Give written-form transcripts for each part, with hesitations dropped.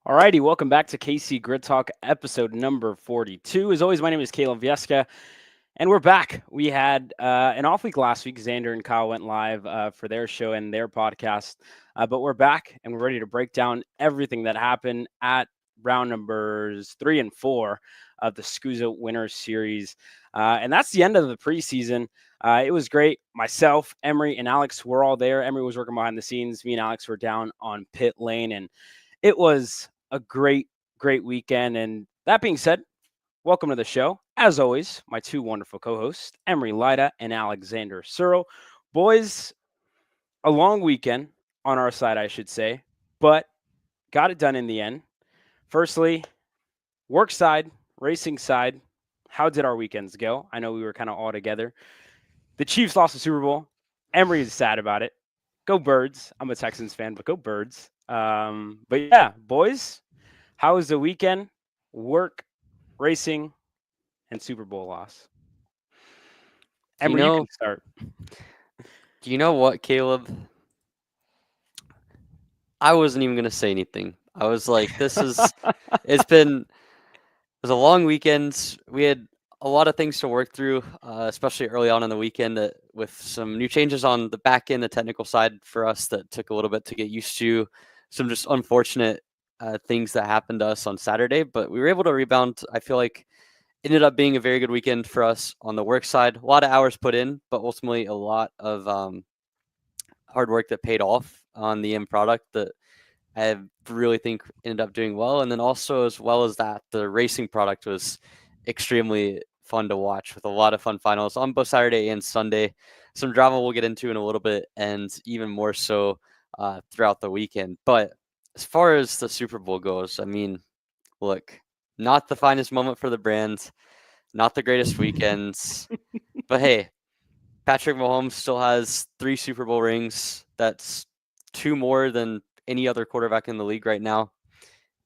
Alrighty, welcome back to KC Grid Talk, episode number 42. As always, my name is Caleb Vieska, and we're back. We had an off week last week. Xander and Kyle went live for their show and their podcast, but we're back and we're ready to break down everything that happened at round numbers 3 and 4 of the SKUSA Winners Series. And that's the end of the preseason. It was great. Myself, Emery, and Alex were all there. Emery was working behind the scenes. Me and Alex were down on pit lane, and it was a great weekend. And that being said, welcome to the show. As always, my two wonderful co-hosts, Emery Lida and Alexander Searle. Boys, a long weekend on our side, I should say, but got it done in the end. Firstly, work side, racing side, how did our weekends go? I know we were kind of all together. The Chiefs lost the Super Bowl. Emery is sad about it. Go Birds. I'm a Texans fan, but go Birds. But yeah, boys, how was the weekend? Work, racing, and Super Bowl loss. Do you Emery, you know? can start. Do you know what, Caleb? I wasn't even gonna say anything. I was like, "This is." It was a long weekend. We had a lot of things to work through, especially early on in the weekend, with some new changes on the back end, the technical side for us that took a little bit to get used to. Some just unfortunate things that happened to us on Saturday, but we were able to rebound. I feel like ended up being a very good weekend for us on the work side. A lot of hours put in, but ultimately a lot of hard work that paid off on the end product that I really think ended up doing well. And then also, as well as that, the racing product was extremely fun to watch with a lot of fun finals on both Saturday and Sunday. Some drama we'll get into in a little bit, and even more so throughout the weekend. But as far as the Super Bowl goes, I mean, look, not the finest moment for the brand, not the greatest weekends, but hey, Patrick Mahomes still has 3 Super Bowl rings. That's 2 more than any other quarterback in the league right now.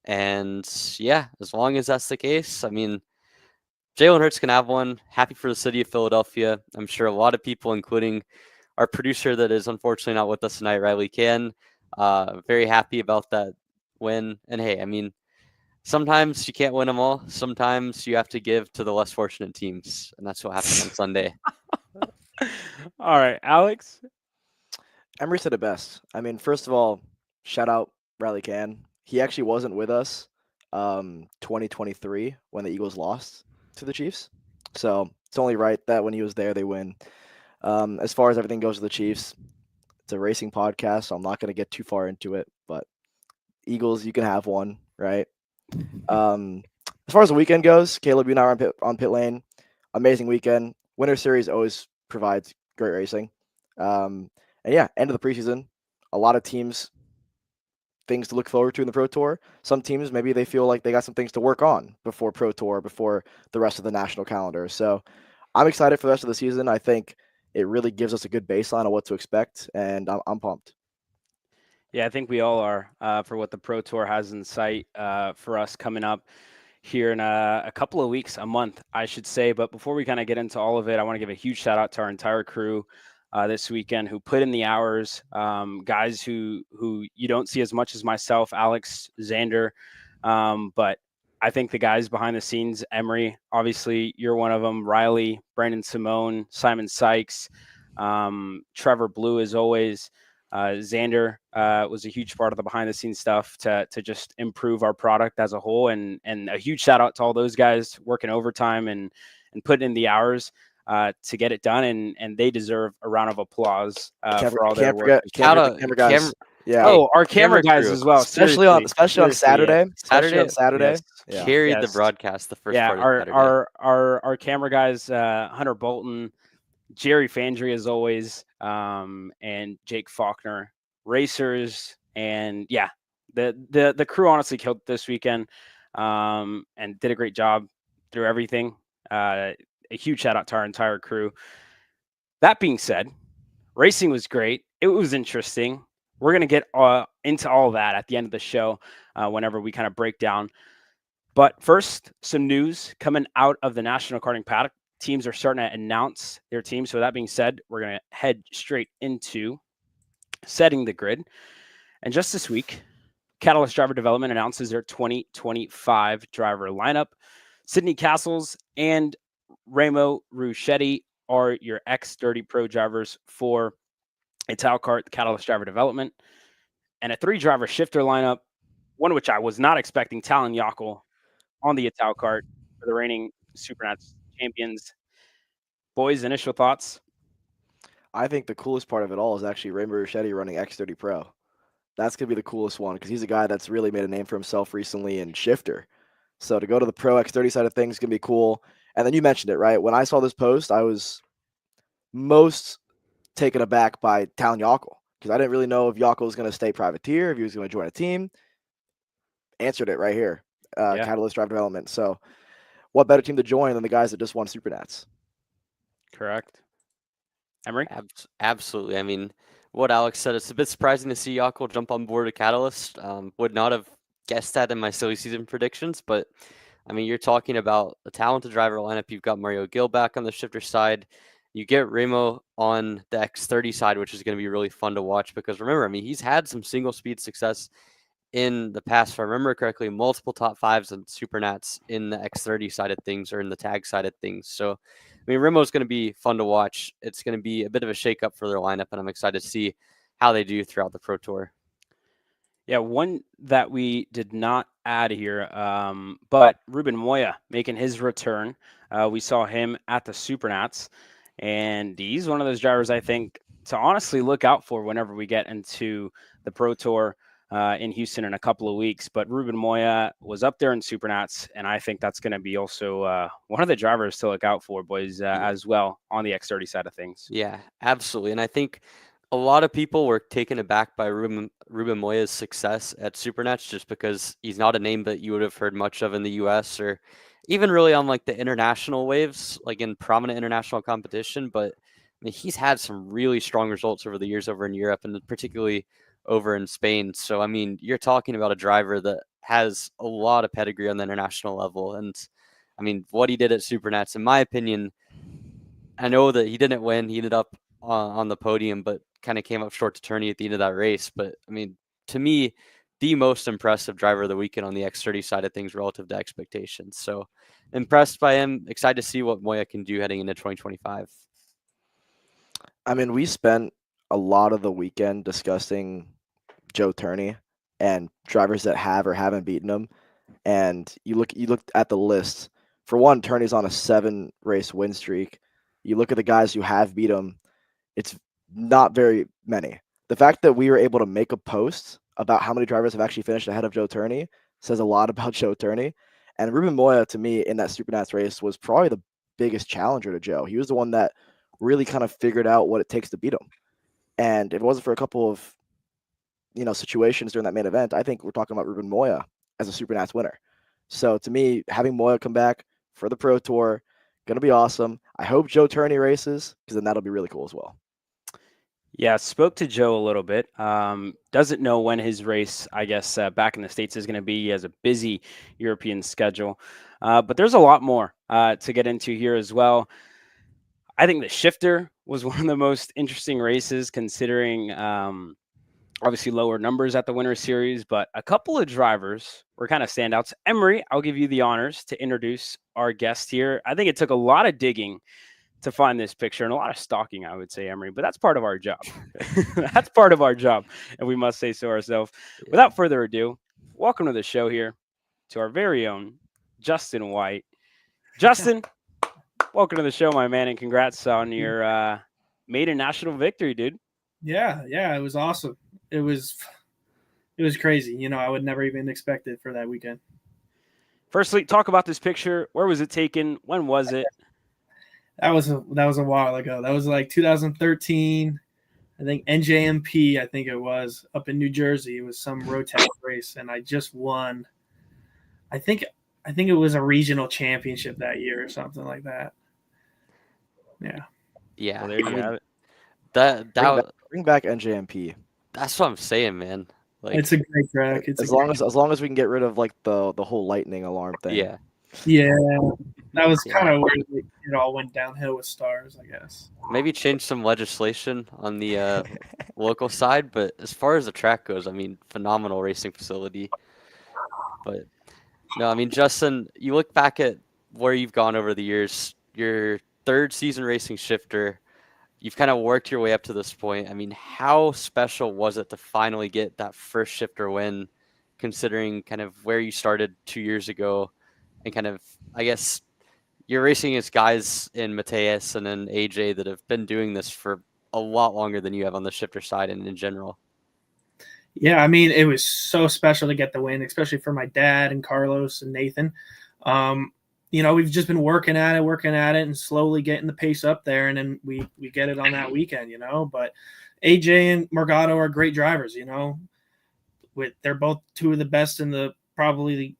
And yeah, as long as that's the case, I mean, Jalen Hurts can have one. Happy for the city of Philadelphia. I'm sure a lot of people, including our producer that is unfortunately not with us tonight, Riley Can, very happy about that win. And hey, I mean, sometimes you can't win them all. Sometimes you have to give to the less fortunate teams. And that's what happened on Sunday. All right, Alex. Emery said it best. I mean, first of all, shout out Riley Can. He actually wasn't with us 2023 when the Eagles lost to the Chiefs. So it's only right that when he was there, they win. As far as everything goes to the Chiefs, it's a racing podcast, so I'm not going to get too far into it. But Eagles, you can have one, right? As far as the weekend goes, Caleb, you and I are on pit lane. Amazing weekend. Winter Series always provides great racing. And yeah, end of the preseason. A lot of teams, things to look forward to in the Pro Tour. Some teams, maybe they feel like they got some things to work on before Pro Tour, before the rest of the national calendar. So I'm excited for the rest of the season. I think it really gives us a good baseline of what to expect, and I'm pumped. Yeah, I think we all are for what the Pro Tour has in sight for us coming up here in a couple of weeks, a month, I should say. But before we kind of get into all of it, I want to give a huge shout out to our entire crew this weekend who put in the hours, guys who you don't see as much as myself, Alex, Xander, but I think the guys behind the scenes, Emery, obviously you're one of them, Riley, Brandon Simone, Simon Sykes, Trevor Blue, as always. Xander was a huge part of the behind the scenes stuff to just improve our product as a whole. And a huge shout out to all those guys working overtime and putting in the hours to get it done. And they deserve a round of applause for all their work. Can't forget the camera guys. Yeah. Oh, our camera guys crew. as well. Especially on Saturday. Especially on Saturday. Yes. Yeah. Carried the broadcast the first part of Saturday. Our camera guys, Hunter Bolton, Jerry Fandry, as always, and Jake Faulkner, racers, and yeah, the crew honestly killed this weekend, and did a great job through everything. A huge shout out to our entire crew. That being said, racing was great. It was interesting. We're gonna get into all that at the end of the show, whenever we kind of break down. But first, some news coming out of the National Karting Paddock. Teams are starting to announce their teams. So that being said, we're going to head straight into setting the grid. And just this week, Catalyst Driver Development announces their 2025 driver lineup. Sydney Castles and Remo Ruscetti are your X30 Pro drivers for Ital Kart Catalyst Driver Development. And a 3-driver shifter lineup, one which I was not expecting, Talon Yockel on the Ital Kart for the reigning Supernats champions. Boys, initial thoughts? I think the coolest part of it all is actually Ray Maruchetti running X30 Pro. That's going to be the coolest one because he's a guy that's really made a name for himself recently in shifter. So to go to the Pro X30 side of things is going to be cool. And then you mentioned it, right? When I saw this post, I was most taken aback by Talon Yockel because I didn't really know if Yockel was going to stay privateer, if he was going to join a team. Answered it right here, Catalyst Drive Development. So what better team to join than the guys that just won Supernats? Correct. Emery? Absolutely. I mean, what Alex said, it's a bit surprising to see Yockel jump on board a Catalyst. Would not have guessed that in my silly season predictions, but I mean, you're talking about a talented driver lineup. You've got Mario Gill back on the shifter side. You get Remo on the X30 side, which is going to be really fun to watch because remember, I mean, he's had some single speed success in the past, if I remember correctly, multiple top 5s and Supernats in the X30 side of things or in the tag side of things. So, I mean, Remo's going to be fun to watch. It's going to be a bit of a shakeup for their lineup, and I'm excited to see how they do throughout the Pro Tour. Yeah, one that we did not add here, but Ruben Moya making his return. We saw him at the Supernats, and he's one of those drivers I think to honestly look out for whenever we get into the Pro Tour in Houston in a couple of weeks. But Ruben Moya was up there in Supernats, and I think that's going to be also one of the drivers to look out for, boys, as well on the X30 side of things. Yeah, absolutely. And I think a lot of people were taken aback by Ruben Moya's success at Supernats just because he's not a name that you would have heard much of in the U.S. or even really on like the international waves, like in prominent international competition. But I mean, he's had some really strong results over the years over in Europe and particularly over in Spain. So, I mean, you're talking about a driver that has a lot of pedigree on the international level. And I mean, what he did at Supernats, in my opinion, I know that he didn't win. He ended up on the podium, but kind of came up short to Turney at the end of that race. But I mean, to me, the most impressive driver of the weekend on the X30 side of things relative to expectations. So impressed by him. Excited to see what Moya can do heading into 2025. I mean, we spent a lot of the weekend discussing Joe Turney and drivers that have or haven't beaten him. And you look at the list. For one, Turney's on a 7-race win streak. You look at the guys who have beat him, it's not very many. The fact that we were able to make a post about how many drivers have actually finished ahead of Joe Turney says a lot about Joe Turney. And Ruben Moya, to me, in that Supernats race, was probably the biggest challenger to Joe. He was the one that really kind of figured out what it takes to beat him. And if it wasn't for a couple of situations during that main event, I think we're talking about Ruben Moya as a Supernats winner. So to me, having Moya come back for the Pro Tour, gonna be awesome. I hope Joe Turney races because then that'll be really cool as well. Yeah, spoke to Joe a little bit. Doesn't know when his race, I guess, back in the States is going to be. He has a busy European schedule. But there's a lot more to get into here as well. I think the shifter was one of the most interesting races considering obviously lower numbers at the Winter Series, but a couple of drivers were kind of standouts. Emery, I'll give you the honors to introduce our guest here. I think it took a lot of digging to find this picture and a lot of stalking, I would say, Emery, but that's part of our job. That's part of our job, and we must say so ourselves. Yeah. Without further ado, welcome to the show here to our very own Justin White. Justin, welcome to the show, my man, and congrats on your maiden national victory, dude. Yeah, it was awesome. It was crazy. I would never even expect it for that weekend. Firstly, talk about this picture. Where was it taken? When was it? That was a while ago. That was like 2013. I think NJMP. I think it was up in New Jersey. It was some road tech race, and I just won. I think it was a regional championship that year or something like that. Yeah. Yeah. Well, there you have it. Bring back NJMP. That's what I'm saying, man. Like, it's a great track. As long as we can get rid of like the whole lightning alarm thing. Yeah. Yeah. That was Yeah. kind of where it all went downhill with stars, I guess. Maybe change some legislation on the local side, but as far as the track goes, I mean, phenomenal racing facility. But no, I mean, Justin, you look back at where you've gone over the years, your third season racing shifter, you've kind of worked your way up to this point. I mean, how special was it to finally get that first shifter win, considering kind of where you started 2 years ago and kind of, I guess, you're racing against guys in Mateus and then AJ that have been doing this for a lot longer than you have on the shifter side and in general. Yeah, I mean, it was so special to get the win, especially for my dad and Carlos and Nathan. We've just been working at it, and slowly getting the pace up there, and then we get it on that weekend, But AJ and Morgado are great drivers, they're both two of the best probably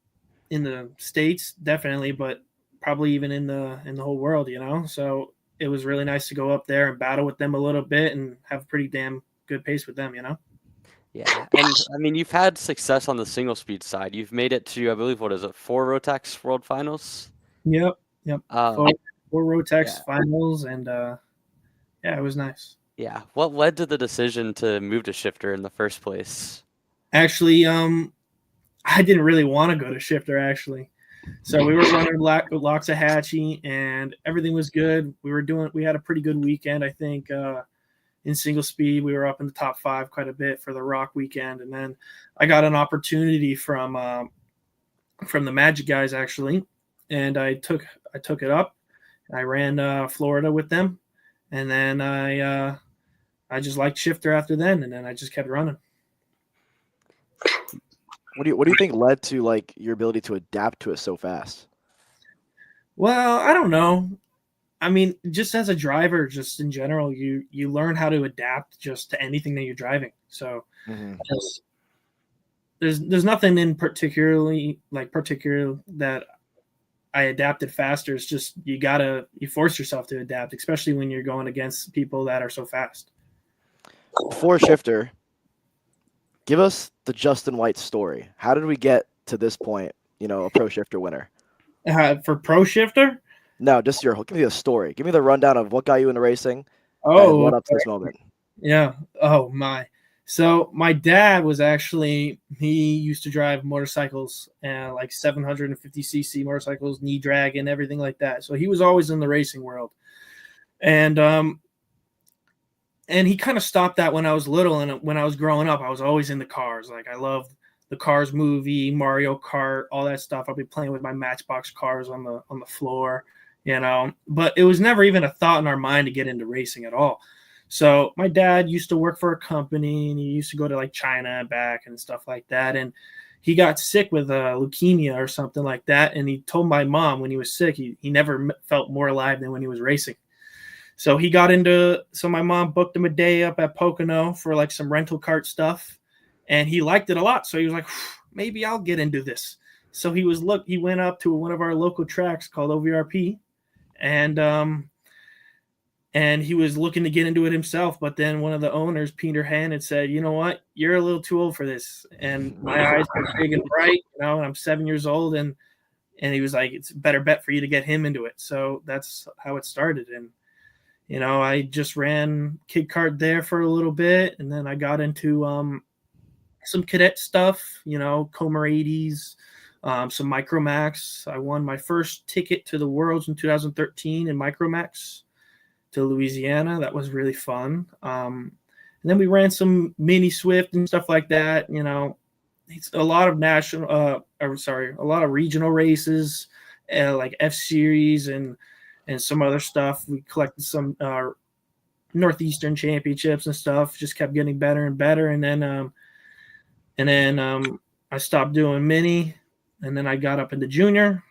in the States, definitely, but probably even in the whole world, So it was really nice to go up there and battle with them a little bit and have a pretty damn good pace with them, Yeah, and I mean, you've had success on the single speed side. You've made it to, I believe, what is it, 4 Rotax World Finals? Yep. Four Rotax yeah. finals, and it was nice. Yeah. What led to the decision to move to shifter in the first place? Actually, I didn't really want to go to shifter, actually. So we were running Loxahatchee, and everything was good. We had a pretty good weekend, I think. In single speed, we were up in the top 5 quite a bit for the Rock weekend, and then I got an opportunity from the Magic guys, actually, and I took it up. I ran Florida with them, and then I just liked shifter after then, and then I just kept running. What do you think led to like your ability to adapt to it so fast? Well, I don't know. I mean, just as a driver, just in general, you learn how to adapt just to anything that you're driving. So there's nothing in particular that I adapted faster. It's just you force yourself to adapt, especially when you're going against people that are so fast. Before shifter, give us the Justin White story. How did we get to this point? A pro shifter winner. For pro shifter? No, just give me a story. Give me the rundown of what got you into racing. Oh, and up to this moment. Yeah. Oh my. So my dad he used to drive motorcycles, like 750cc motorcycles, knee drag and everything like that. So he was always in the racing world. And he kind of stopped that when I was little, and when I was growing up, I was always in the cars. Like I loved the Cars movie, Mario Kart, all that stuff. I'll be playing with my Matchbox cars on the floor, But it was never even a thought in our mind to get into racing at all. So my dad used to work for a company, and he used to go to like China and back and stuff like that. And he got sick with leukemia or something like that. And he told my mom when he was sick, he never felt more alive than when he was racing. So my mom booked him a day up at Pocono for like some rental kart stuff. And he liked it a lot. So he was like, maybe I'll get into this. So he went up to one of our local tracks called OVRP. And he was looking to get into it himself, but then one of the owners, Peter Han, had said, "You know what? You're a little too old for this." And my eyes were big and bright, and I'm 7 years old, and he was like, "It's a better bet for you to get him into it." So that's how it started. And I just ran kid kart there for a little bit, and then I got into some cadet stuff, Comer 80s, some Micromax. I won my first ticket to the Worlds in 2013 in Micromax to Louisiana. That was really fun. And then we ran some mini Swift and stuff like that. It's a lot of a lot of regional races, like F Series and some other stuff. We collected some Northeastern championships and stuff. Just kept getting better and better. And then I stopped doing mini, and then I got up into junior.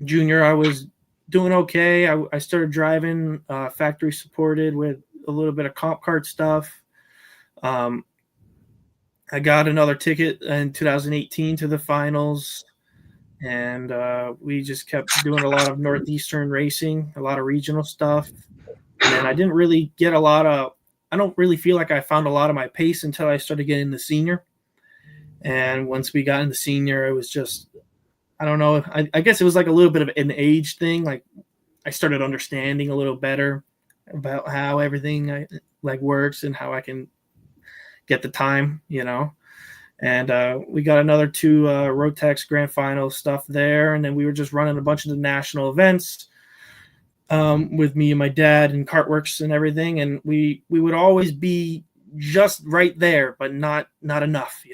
Junior, I was doing okay. I started driving factory supported with a little bit of comp kart stuff. I got another ticket in 2018 to the finals, and we just kept doing a lot of Northeastern racing, a lot of regional stuff. And I didn't really get I don't really feel like I found a lot of my pace until I started getting the senior. And once we got into senior, it was just I don't know. I guess it was like a little bit of an age thing. Like I started understanding a little better about how everything like works and how I can get the time, And we got another 2 Rotex Grand Final stuff there, and then we were just running a bunch of the national events with me and my dad and Cartworks and everything, and we would always be just right there, but not enough,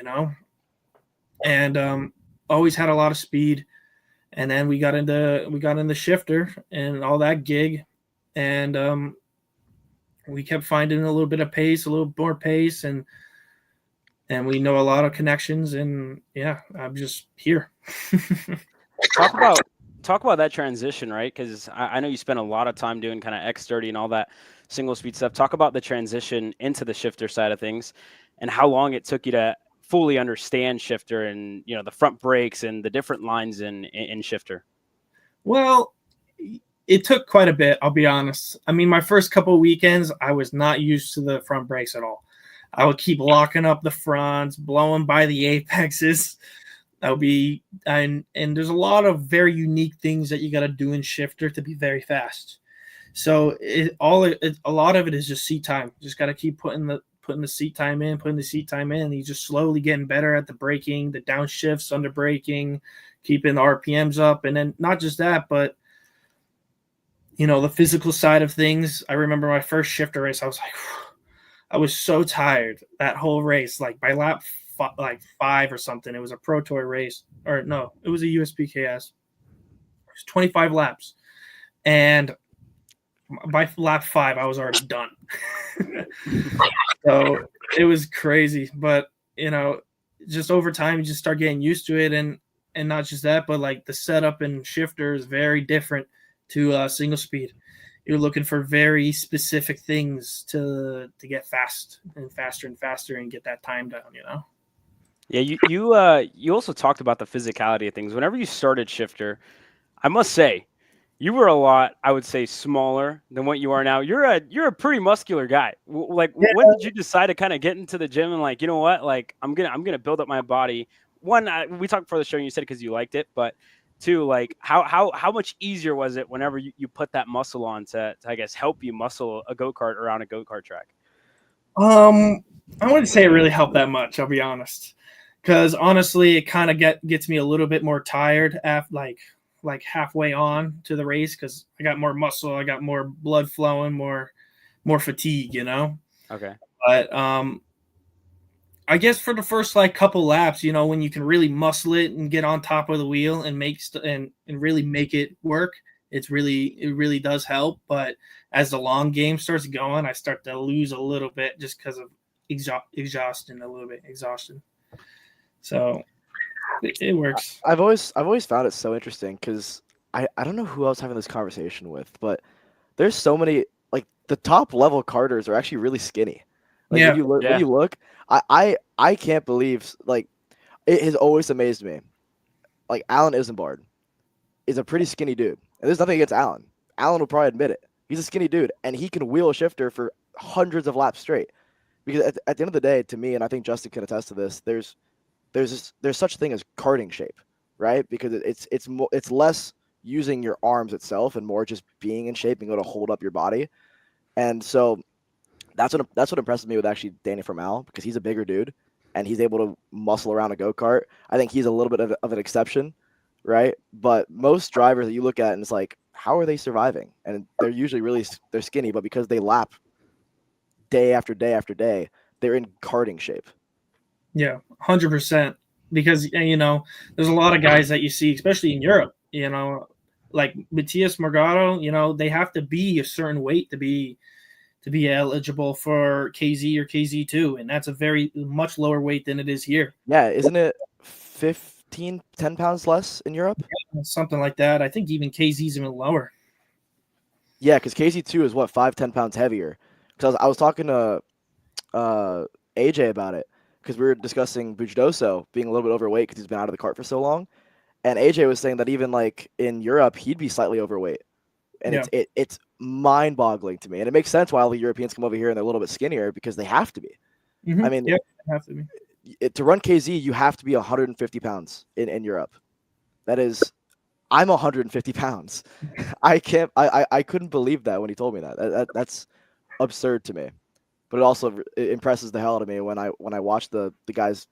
And always had a lot of speed. And then we got into shifter and all that gig, and we kept finding a little bit of pace, a little more pace, and we know a lot of connections, and yeah, I'm just here. Talk about that transition, right? Because I know you spent a lot of time doing kind of X30 and all that single speed stuff. Talk about the transition into the shifter side of things and how long it took you to fully understand shifter and the front brakes and the different lines in shifter. Well, it took quite a bit, I'll be honest. I mean, my first couple of weekends, I was not used to the front brakes at all. I would keep locking up the fronts, blowing by the apexes. And there's a lot of very unique things that you got to do in shifter to be very fast. So a lot of it is just seat time. Just got to keep putting the seat time in, and you just slowly getting better at the braking, the downshifts, under braking, keeping the RPMs up. And then not just that, but the physical side of things. I remember my first shifter race, I was like, I was so tired that whole race, like by lap 5 or something. It was a Pro Tour race, or no, it was a USPKS. It was 25 laps, and by lap 5, I was already done. So it was crazy, but just over time, you just start getting used to it, and not just that, but like the setup and shifter is very different to single speed. You're looking for very specific things to get fast and faster and faster and get that time down, Yeah, you also talked about the physicality of things. Whenever you started shifter, I must say, you were a lot, I would say, smaller than what you are now. You're a pretty muscular guy. When did you decide to kind of get into the gym and like, you know what, like I'm gonna build up my body? One, we talked before the show and you said because you liked it, but 2, like how much easier was it whenever you put that muscle on to I guess help you muscle a go-kart around a go-kart track? I wouldn't say it really helped that much, I'll be honest. Because honestly, it kind of gets me a little bit more tired after like halfway on to the race, because I got more muscle, I got more blood flowing, more fatigue, Okay. But I guess for the first like couple laps, when you can really muscle it and get on top of the wheel and and really make it work, it really does help. But as the long game starts going, I start to lose a little bit just because of exhaustion. So it works. I've always found it so interesting because I don't know who I was having this conversation with, but there's so many, like the top level karters are actually really skinny. Like Yeah. when you look, I can't believe, like, it has always amazed me. Like Alan Isambard is a pretty skinny dude, and there's nothing against Alan. Alan will probably admit it. He's a skinny dude, and he can wheel a shifter for hundreds of laps straight. Because at the end of the day, to me, and I think Justin can attest to this, there's such a thing as karting shape, right? Because it's less using your arms itself and more just being in shape and able to hold up your body. And so that's what impresses me with actually Danny Formal, because he's a bigger dude and he's able to muscle around a go-kart. I think he's a little bit of an exception, right? But most drivers that you look at and it's like, how are they surviving? And they're usually they're skinny, but because they lap day after day after day, they're in karting shape. Yeah, 100%. Because there's a lot of guys that you see, especially in Europe, like Matias Morgado, they have to be a certain weight to be eligible for KZ or KZ2, and that's a very much lower weight than it is here. Yeah, isn't it 10 pounds less in Europe? Yeah, something like that. I think even KZ's even lower. Yeah, because KZ2 is 10 pounds heavier. Because I was talking to AJ about it, because we were discussing Bujdoso being a little bit overweight because he's been out of the kart for so long, and AJ was saying that even like in Europe he'd be slightly overweight, and Yeah. it's mind-boggling to me, and it makes sense why all the Europeans come over here and they're a little bit skinnier because they have to be. Mm-hmm. I mean, yeah, have to be. To run KZ you have to be 150 pounds in Europe. That is, I'm 150 pounds. I can't. I couldn't believe that when he told me that. That's absurd to me. But it also it impresses the hell out of me when I watch the guys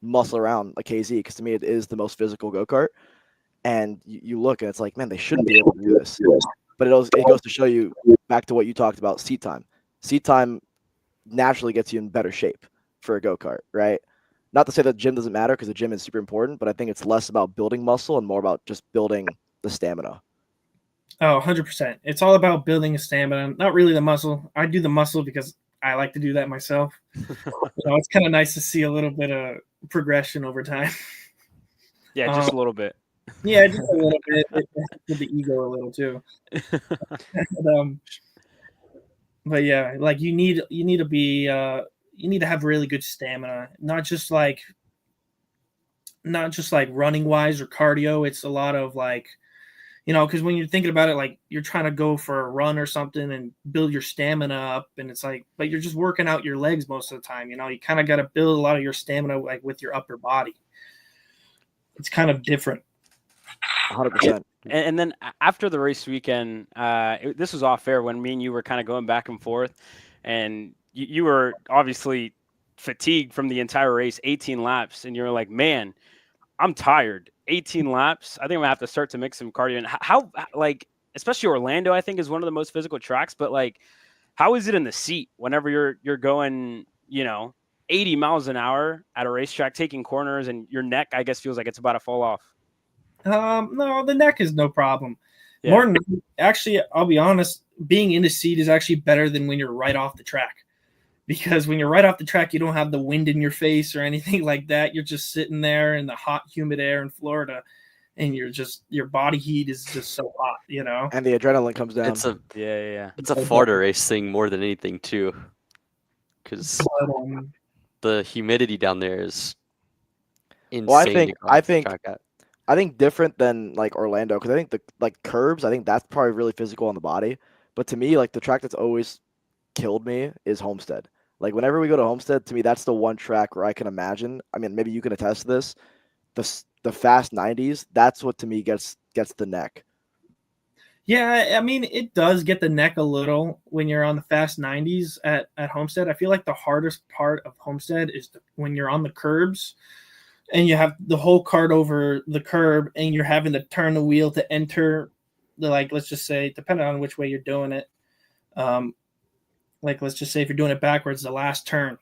muscle around like KZ, because to me it is the most physical go kart. And you look and it's like, man, they shouldn't be able to do this. But it goes to show you, back to what you talked about, seat time. Seat time naturally gets you in better shape for a go kart, right? Not to say that gym doesn't matter, because the gym is super important, but I think it's less about building muscle and more about just building the stamina. Oh, 100%. It's all about building a stamina, not really the muscle. I do the muscle because I like to do that myself. It's kind of nice to see a little bit of progression over time. Yeah, just a little bit. Yeah, just a little bit. With the ego a little too. But yeah, like you need to be you need to have really good stamina, not just like running wise or cardio. It's a lot of like, because when you're thinking about it, like you're trying to go for a run or something and build your stamina up, and it's like, but you're just working out your legs most of the time. You kind of got to build a lot of your stamina like with your upper body. It's kind of different. 100%. And then after the race weekend, this was off air when me and you were kind of going back and forth, and you were obviously fatigued from the entire race, 18 laps, and you're like, man, I'm tired. 18 laps. I think I'm gonna have to start to mix some cardio. And how like, especially Orlando, I think is one of the most physical tracks. But like, how is it in the seat whenever you're going, 80 miles an hour at a racetrack, taking corners, and your neck, I guess, feels like it's about to fall off? No, the neck is no problem. Yeah. More than actually, I'll be honest, being in the seat is actually better than when you're right off the track. Because when you're right off the track, you don't have the wind in your face or anything like that. You're just sitting there in the hot, humid air in Florida, and your body heat is just so hot, And the adrenaline comes down. It's a Yeah. It's a Florida race thing more than anything too, because the humidity down there is insane. Well, I think different than like Orlando, because I think the like curbs, I think that's probably really physical on the body. But to me, like the track that's always killed me is Homestead. Like whenever we go to Homestead, to me that's the one track where I can imagine. I mean, maybe you can attest to this. The fast 90s. That's what to me gets the neck. Yeah, I mean, it does get the neck a little when you're on the fast 90s at Homestead. I feel like the hardest part of Homestead is when you're on the curbs and you have the whole cart over the curb and you're having to turn the wheel to enter the, like, let's just say, depending on which way you're doing it. Like, let's just say if you're doing it backwards, the last turn,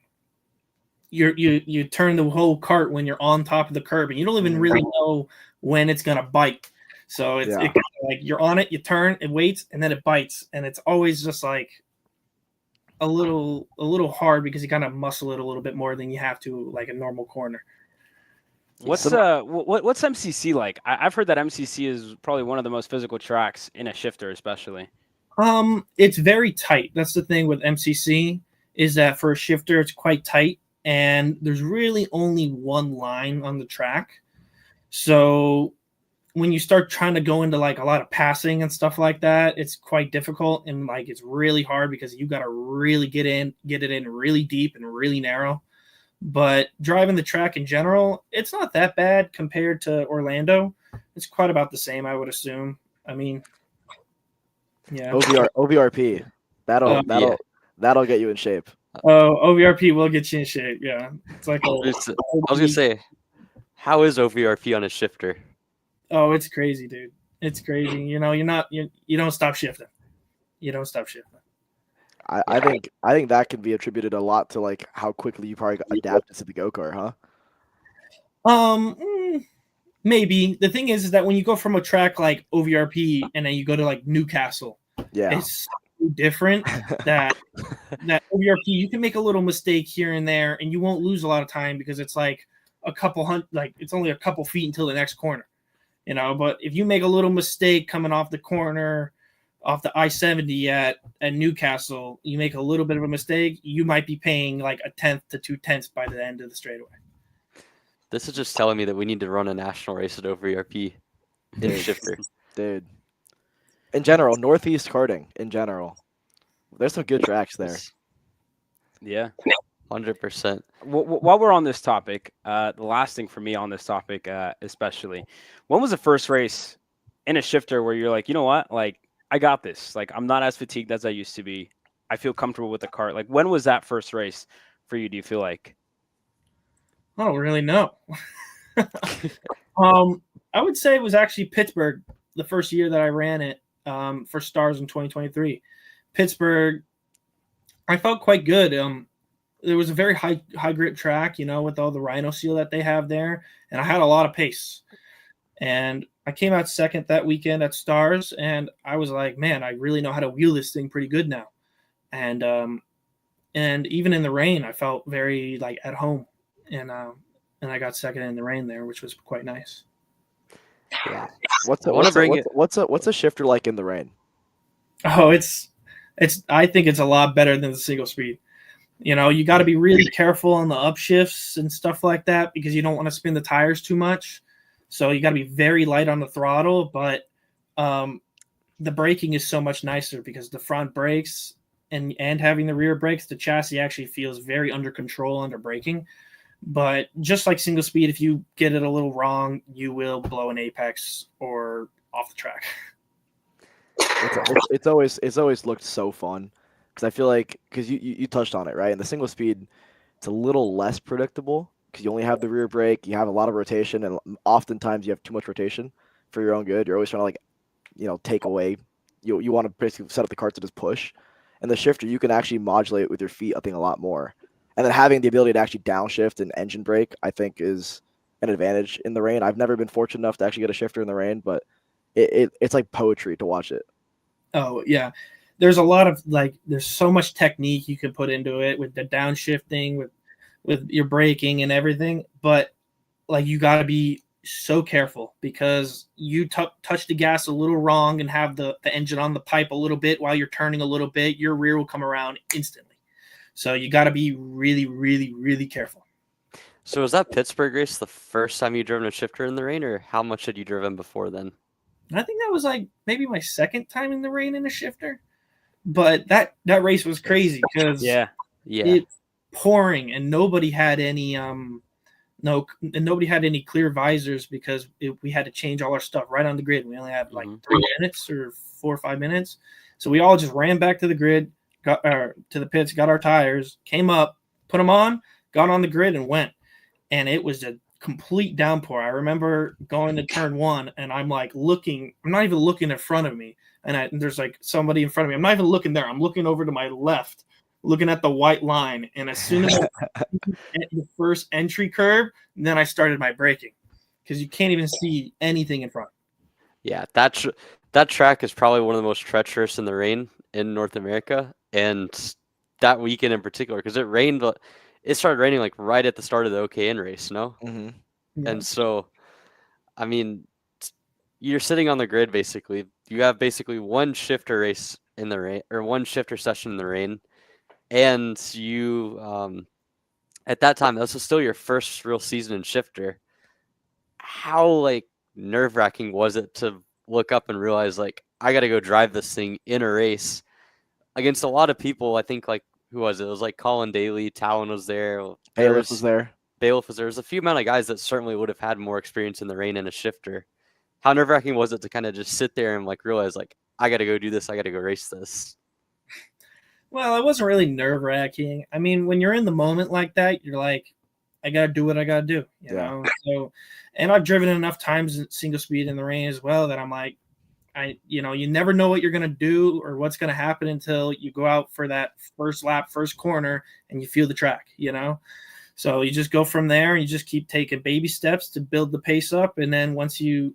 you turn the whole cart when you're on top of the curb and you don't even really know when it's going to bite. So it's like you're on it, you turn, it waits, and then it bites. And it's always just like a little hard because you kind of muscle it a little bit more than you have to like a normal corner. What's MCC like? I've heard that MCC is probably one of the most physical tracks in a shifter, especially. It's very tight. That's the thing with MCC, is that for a shifter, it's quite tight, and there's really only one line on the track. So when you start trying to go into like a lot of passing and stuff like that, it's quite difficult, and like it's really hard because you got to really get it in really deep and really narrow. But driving the track in general, it's not that bad compared to Orlando. It's quite about the same, I would assume. I mean, yeah. OVRP. That'll get you in shape. Oh, OVRP will get you in shape. Yeah, it's like I was gonna say, how is OVRP on a shifter? Oh, it's crazy, dude. It's crazy. You don't stop shifting. You don't stop shifting. I think that can be attributed a lot to like how quickly you probably adapted to the go-kart, huh? Maybe. The thing is that when you go from a track like OVRP and then you go to like Newcastle, it's so different that OVRP, you can make a little mistake here and there and you won't lose a lot of time because it's like it's only a couple feet until the next corner, but if you make a little mistake coming off the corner, off the I-70 at Newcastle, you make a little bit of a mistake, you might be paying like 1/10 to 2/10 by the end of the straightaway. This is just telling me that we need to run a national race at OVRP in shifter. Dude. In general, Northeast karting, in general. There's some good tracks there. Yeah. 100%. While we're on this topic, the last thing for me on this topic, especially, when was the first race in a shifter where you're like, you know what, like I got this. Like I'm not as fatigued as I used to be. I feel comfortable with the cart. Like when was that first race for you? Do you feel like? I don't really know. I would say it was actually Pittsburgh the first year that I ran it for Stars in 2023. Pittsburgh, I felt quite good. There was a very high grip track, with all the Rhino seal that they have there, and I had a lot of pace. And I came out second that weekend at Stars, and I was like, man, I really know how to wheel this thing pretty good now. And even in the rain, I felt very like at home, and I got second in the rain there, which was quite nice. Yeah. What's a shifter like in the rain? Oh, it's I think it's a lot better than the single speed. You got to be really careful on the upshifts and stuff like that because you don't want to spin the tires too much. So you got to be very light on the throttle, but the braking is so much nicer because the front brakes and having the rear brakes, the chassis actually feels very under control under braking. But just like single speed, if you get it a little wrong, you will blow an apex or off the track. It's always looked so fun because I feel like you touched on it, right? In the single speed, it's a little less predictable because you only have the rear brake, you have a lot of rotation, and oftentimes you have too much rotation for your own good. You're always trying to take away. You want to basically set up the cart to just push, and the shifter you can actually modulate with your feet, I think, a lot more. And then having the ability to actually downshift and engine brake, I think, is an advantage in the rain. I've never been fortunate enough to actually get a shifter in the rain, but it's like poetry to watch it. Oh, yeah. There's a lot of, there's so much technique you can put into it with the downshifting, with your braking and everything. But, you got to be so careful because you touch the gas a little wrong and have the engine on the pipe a little bit while you're turning a little bit, your rear will come around instantly. So you got to be really, really, really careful. So was that Pittsburgh race the first time you driven a shifter in the rain, or how much had you driven before then? I think that was maybe my second time in the rain in a shifter. But that race was crazy because it's pouring and nobody had any nobody had any clear visors because we had to change all our stuff right on the grid. We only had 3 minutes or 4 or 5 minutes. So we all just ran back to the grid, got to the pits, got our tires, came up, put them on, got on the grid and went. And it was a complete downpour. I remember going to turn 1 and I'm looking, I'm not even looking in front of me. And there's somebody in front of me. I'm not even looking there. I'm looking over to my left, looking at the white line. And as soon as the first entry curve, then I started my braking because you can't even see anything in front. Yeah, that track is probably one of the most treacherous in the rain in North America. And that weekend in particular, because it started raining right at the start of the OKN race, no? Mm-hmm. Yeah. And so, I mean, you're sitting on the grid basically. You have basically one shifter race in the rain, or one shifter session in the rain, and you at that time this was still your first real season in shifter. How nerve-wracking was it to look up and realize I got to go drive this thing in a race against a lot of people? I think who was it? It was Colin Daly, Talon was there, Bailiff was there. There's a few amount of guys that certainly would have had more experience in the rain in a shifter. How nerve-wracking was it to kind of just sit there and realize I got to go do this, I got to go race this? Well, it wasn't really nerve-wracking. I mean, when you're in the moment like that, you're I got to do what I got to do, you know? So, and I've driven enough times in single speed in the rain as well that I'm you never know what you're going to do or what's going to happen until you go out for that first lap, first corner, and you feel the track, So you just go from there and you just keep taking baby steps to build the pace up. And then once you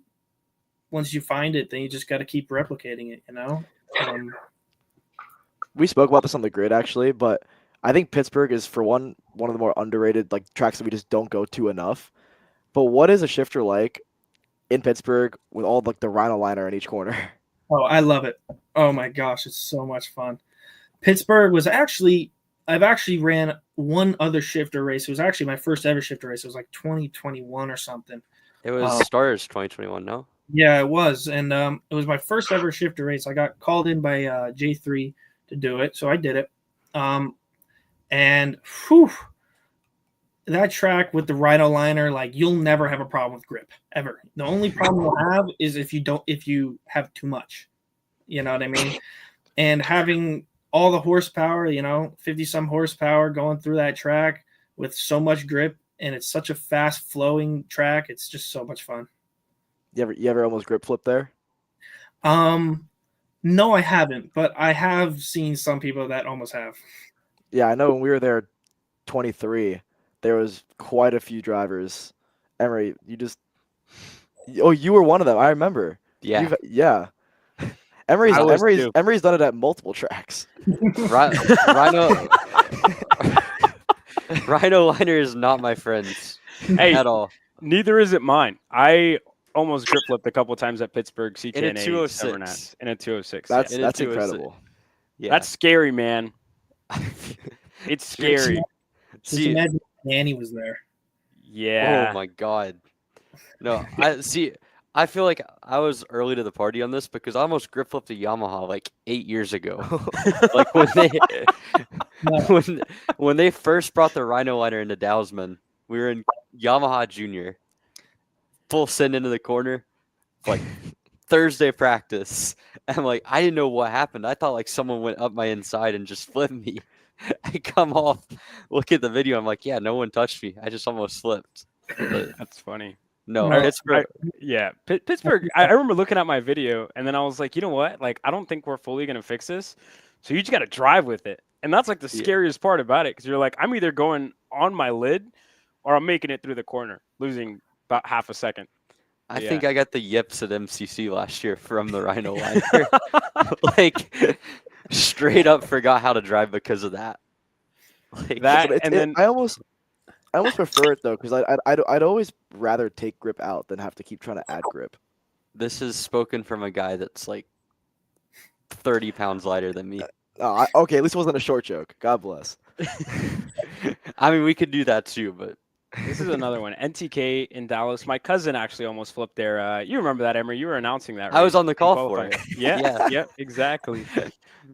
find it, then you just got to keep replicating it, We spoke about this on the grid actually, but I think Pittsburgh is for one of the more underrated tracks that we just don't go to enough. But what is a shifter like in Pittsburgh with all the Rhino liner in each corner? Oh, I love it. Oh my gosh, it's so much fun. Pittsburgh was I've actually ran one other shifter race. It was actually my first ever shifter race. It was 2021 or something. It was Stars 2021, no? Yeah, it was. And it was my first ever shifter race. I got called in by J3 to do it. So I did it. And whew, that track with the Rhino liner, like you'll never have a problem with grip ever. The only problem you'll have is if you have too much. You know what I mean? And having all the horsepower, 50 some horsepower going through that track with so much grip, and it's such a fast flowing track. It's just so much fun. You ever almost grip flip there? No, I haven't, but I have seen some people that almost have. Yeah, I know when we were there 23, there was quite a few drivers. Emery, you were one of them. I remember. Yeah. Yeah. Emery's I was too. Emery's done it at multiple tracks. Rhino Rhino liner is not my friends Hey, at all. neither is it mine. I almost grip flipped a couple times at Pittsburgh In a CKNA 206. Summer Nats in a 206. That's In a that's 206. incredible. Yeah. That's scary, man. It's scary. Just See, imagine if Danny was there. Yeah. oh my god. No, I feel like I was early to the party on this because I almost grip flipped a Yamaha like 8 years ago. Like when they first brought the Rhino liner into Dowsman, we were in Yamaha Junior, full send into the corner, like Thursday practice. And like I didn't know what happened. I thought like someone went up my inside and just flipped me. I come off, look at the video. I'm like, yeah, no one touched me. I just almost slipped. But That's funny. no, No, Pittsburgh. Yeah, Pittsburgh. I remember looking at my video, and then I was like, you know what? Like, I don't think we're fully gonna fix this. So you just got to drive with it, and that's like the Yeah. scariest part about it, because you're like, I'm either going on my lid, or I'm making it through the corner, losing about half a second. I Yeah. think I got the yips at MCC last year from the Rhino liner. Like, straight up forgot how to drive because of that. Like, That- But and then- I almost prefer it though, because I'd always rather take grip out than have to keep trying to add grip. this is spoken from a guy that's like 30 pounds lighter than me. Okay, at least it wasn't a short joke. God bless. I mean, we could do that too, but This is another one. NTK in Dallas. My cousin actually almost flipped there. You remember that, Emery? You were announcing that. I was race on the in call for qualifying. it. Yeah. Yeah. Yep. Exactly.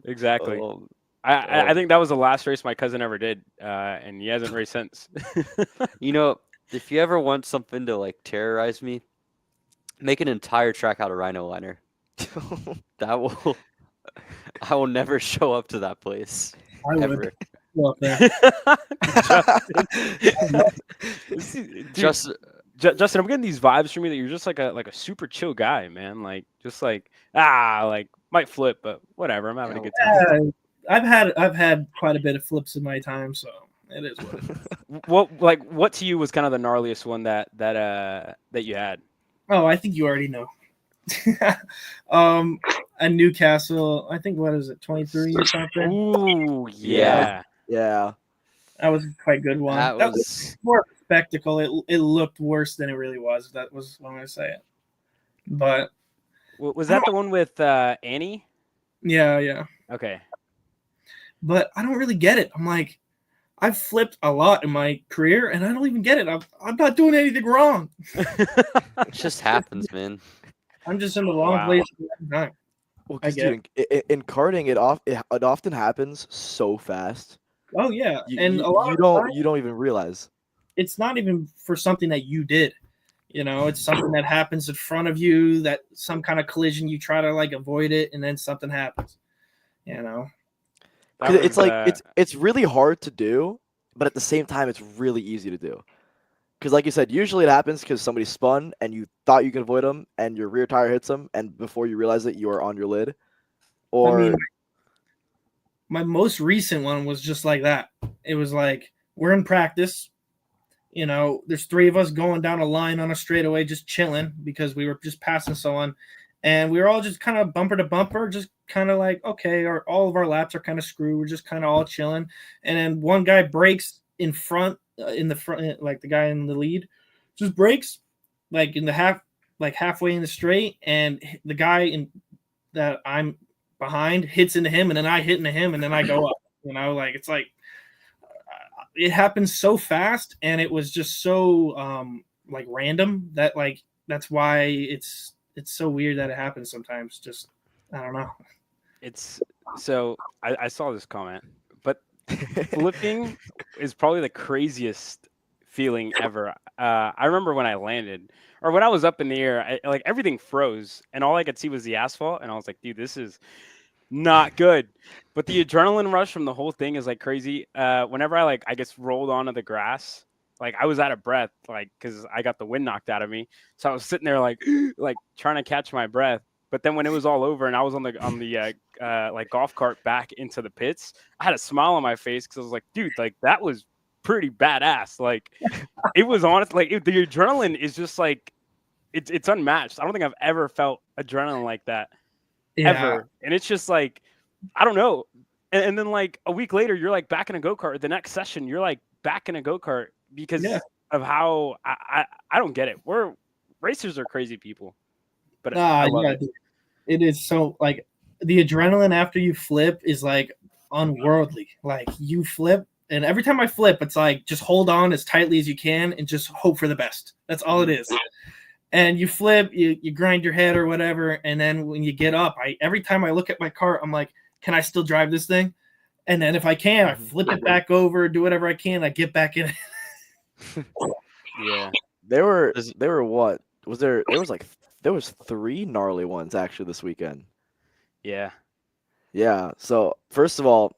Exactly. Oh, I think that was the last race my cousin ever did, and he hasn't raced since. you know, if you ever want something to like terrorize me, make an entire track out of Rhino liner. That will. I will never show up to that place I would. ever. Well, there. Dude, Just Justin, I'm getting these vibes from you that you're just like a super chill guy, man. Like just like might flip, but whatever. I'm having a good time. I've had quite a bit of flips in my time, so it is what it is. What to you was kind of the gnarliest one that you had? Oh, I think you already know. At Newcastle, I think what is it, 23 or something? Ooh, Yeah. Yeah. That was a quite good one. that That was was more of a spectacle. It looked worse than it really was. That was what I'm gonna say it. But Was that the one with Annie? yeah. Okay. But I don't really get it. I'm like, I've flipped a lot in my career, and I don't even get it. I'm not doing anything wrong. it just happens, man. I'm just in the wrong Wow. place at the wrong time. Well, I 'cause, get dude, in karting, it often happens so fast. Oh yeah, You, and you, a lot you of don't times, you don't even realize. it's not even for something that you did. It's something that happens in front of you, that some kind of collision, you try to like avoid it, and then something happens. That 'Cause it's was, like it's really hard to do, but at the same time, it's really easy to do. Because like you said, usually it happens because somebody spun and you thought you could avoid them, and your rear tire hits them, and before you realize it, you are on your lid. Or I mean, my most recent one was just like that. It was like, we're in practice. There's three of us going down a line on a straightaway, just chilling because we were just passing someone. And we were all just kind of bumper to bumper, just kind of like, okay, all of our laps are kind of screwed. We're just kind of all chilling. And then one guy breaks in front, like the guy in the lead, just breaks like halfway in the straight. And the guy that I'm behind hits into him, and then I hit into him, and then I go up. It's like it happens so fast, and it was just so like random that like that's why it's so weird that it happens sometimes. Just I don't know. it's so I saw this comment, but Flipping is probably the craziest feeling ever. I remember when I landed, or when I was up in the air, like everything froze, and all I could see was the asphalt, and I was like, dude, this is not good. But the adrenaline rush from the whole thing is like crazy. Whenever I guess rolled onto the grass, like I was out of breath, like because I got the wind knocked out of me. So I was sitting there like like trying to catch my breath. But then when it was all over and I was on the like golf cart back into the pits, I had a smile on my face because I was like, dude, like that was pretty badass. Like it was honest. Like the adrenaline is just like it's unmatched. I don't think I've ever felt adrenaline like that ever. And it's just like, I don't know. And then like a week later, you're like back in a go-kart. The next session, you're like back in a go-kart because of how I don't get it. Racers are crazy people, but I love it. It is so like the adrenaline after you flip is like unworldly. Like you flip, and every time I flip, it's like just hold on as tightly as you can and just hope for the best. That's all it is. And you flip, you grind your head or whatever, and then when you get up, every time I look at my cart, I'm like, can I still drive this thing? And then if I can, I flip it back over, do whatever I can, I get back in. Yeah. There were what? There was 3 gnarly ones actually this weekend. Yeah. Yeah. So first of all,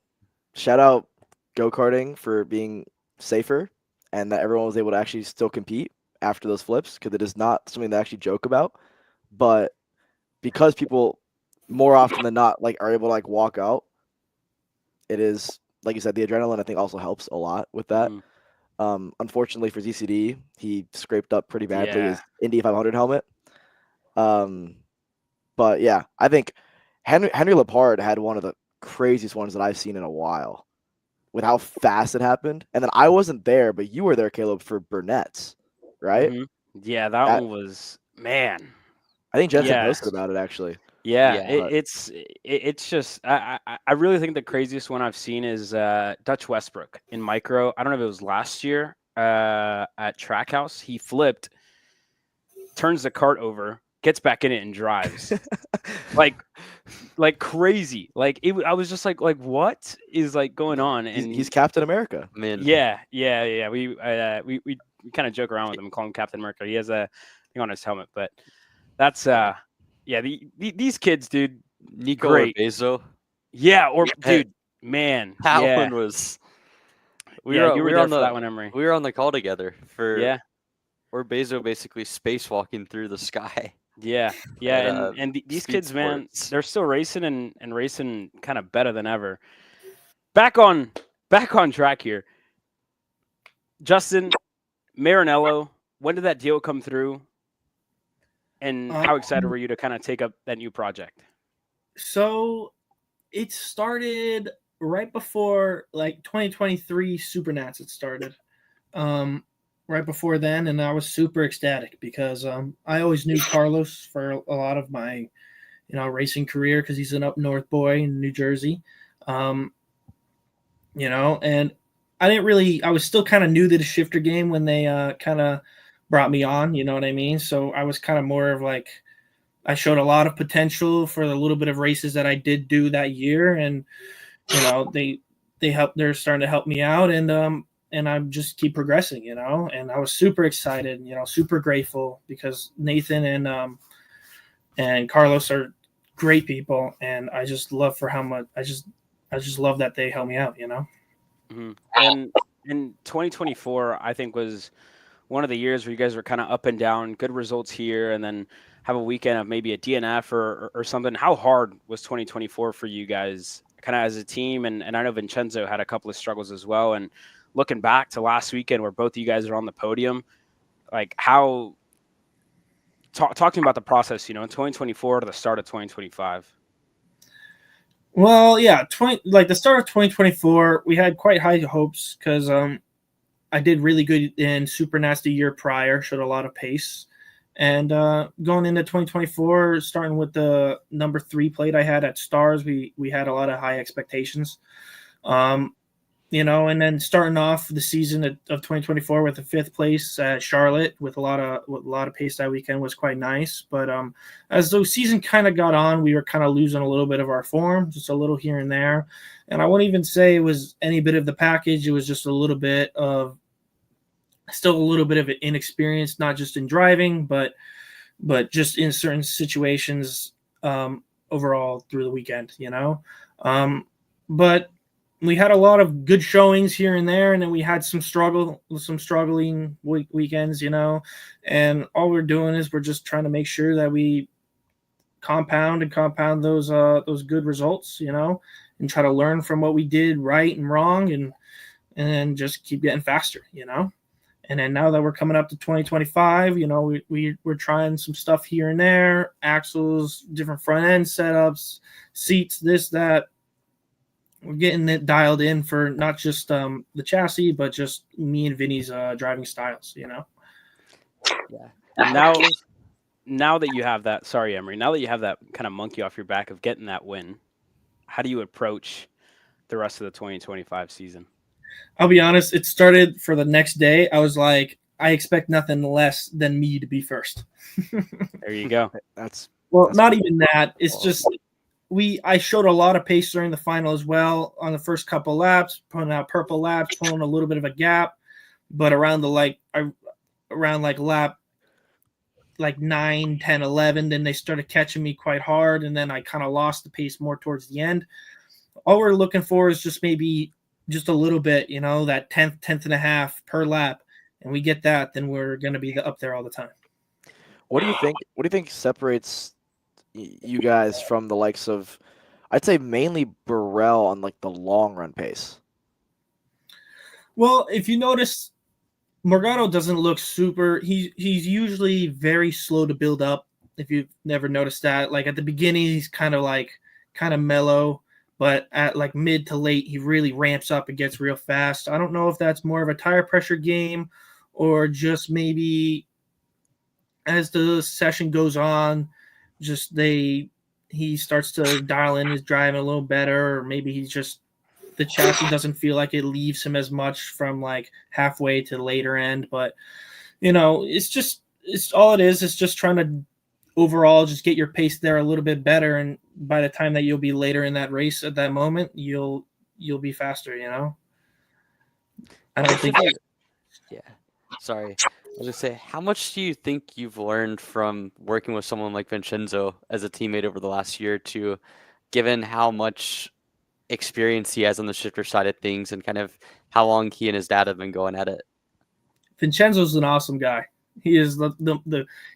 shout out go-karting for being safer and that everyone was able to actually still compete after those flips, because it is not something to actually joke about. But because people more often than not like are able to like walk out, it is, like you said, the adrenaline I think also helps a lot with that. Unfortunately for ZCD, he scraped up pretty badly his Indy 500 helmet. But yeah, I think Henry Lepard had one of the craziest ones that I've seen in a while with how fast it happened. And then I wasn't there, but you were there, Caleb, for Burnett's, right? Yeah, that one was, man. I think Jensen posted about it actually. Yeah, it's just I really think the craziest one I've seen is Dutch Westbrook in micro. I don't know if it was last year at Trackhouse. He flipped, turns the cart over, gets back in it and drives like crazy. Like I was just like what is like going on? And he's Captain America, man. Yeah. We kind of joke around with him and call him Captain America. He has a thing on his helmet, but that's these kids, dude. Nico great. Bezo. Yeah, dude, man. That one was. You were there for that one, Emery. We were on the call together for. Or Bezo basically spacewalking through the sky. Yeah, and these kids, man, they're still racing and racing kind of better than ever. Back on track here. Justin Marinello, when did that deal come through? And how excited were you to kind of take up that new project? So it started right before like 2023 Supernats. It started right before then, and I was super ecstatic because I always knew Carlos for a lot of my racing career because he's an up north boy in New Jersey. And I was still kind of new to the shifter game when they kind of brought me on, you know what I mean? So I was kind of more of like, I showed a lot of potential for the little bit of races that I did do that year. And, they're starting to help me out and I just keep progressing, and I was super excited, super grateful because Nathan and Carlos are great people. And I just love for how much I just love that they help me out, And in 2024, I think was one of the years where you guys were kind of up and down, good results here, and then have a weekend of maybe a DNF or something. How hard was 2024 for you guys kind of as a team? And I know Vincenzo had a couple of struggles as well. And looking back to last weekend where both of you guys are on the podium, like how talking about the process, in 2024 to the start of 2025. Well, yeah, the start of 2024, we had quite high hopes because I did really good in Super Nasty year prior, showed a lot of pace. And going into 2024, starting with the number 3 plate I had at Stars, we had a lot of high expectations. and then starting off the season of 2024 with a 5th place at Charlotte with a lot of pace that weekend was quite nice. But as the season kind of got on, we were kind of losing a little bit of our form, just a little here and there. And I wouldn't even say it was any bit of the package. It was just still a little bit of inexperience, not just in driving, but just in certain situations overall through the weekend, But we had a lot of good showings here and there, and then we had some struggling weekends, And all we're doing is we're just trying to make sure that we compound those good results, and try to learn from what we did right and wrong, and then just keep getting faster, And then now that we're coming up to 2025, we're trying some stuff here and there, axles, different front end setups, seats, this, that. We're getting it dialed in for not just the chassis, but just me and Vinny's driving styles, Yeah. Now that you have that, sorry, Emery, now that you have that kind of monkey off your back of getting that win, how do you approach the rest of the 2025 season? I'll be honest, it started for the next day. I was like, I expect nothing less than me to be first. There you go. That's not even that. It's just I showed a lot of pace during the final as well on the first couple laps, pulling out purple laps, pulling a little bit of a gap, but around lap 9, 10, 11, then they started catching me quite hard, and then I kind of lost the pace more towards the end. All we're looking for is just maybe just a little bit, that 10th and a half per lap, and we get that, then we're going to be up there all the time. What do you think separates you guys from the likes of, I'd say mainly Burrell on like the long run pace? Well, if you notice, Morgado doesn't look super. He's usually very slow to build up. If you've never noticed that, like at the beginning, he's kind of mellow, but at like mid to late, he really ramps up and gets real fast. I don't know if that's more of a tire pressure game or just maybe as the session goes on, he starts to dial in his driving a little better, or maybe he's just the chassis doesn't feel like it leaves him as much from like halfway to the later end. But it's all it is. It's just trying to overall just get your pace there a little bit better, and by the time that you'll be later in that race at that moment, you'll be faster. I don't think. Yeah. Sorry. I was going to say, how much do you think you've learned from working with someone like Vincenzo as a teammate over the last year or two, given how much experience he has on the shifter side of things and kind of how long he and his dad have been going at it? Vincenzo's an awesome guy. He is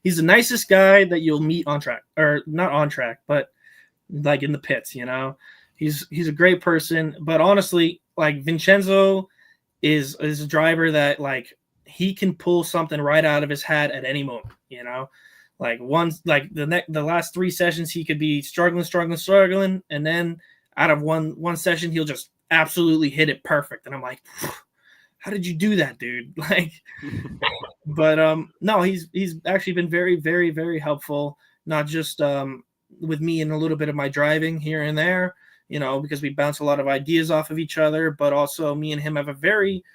he's the nicest guy that you'll meet on track, or not on track, but like in the pits, he's a great person. But honestly, like Vincenzo is a driver that like he can pull something right out of his hat at any moment, like the last 3 sessions, he could be struggling. And then out of one session, he'll just absolutely hit it perfect. And I'm like, how did you do that, dude? Like, but no, he's actually been very, very, very helpful, not just with me and a little bit of my driving here and there, because we bounce a lot of ideas off of each other, but also me and him have a very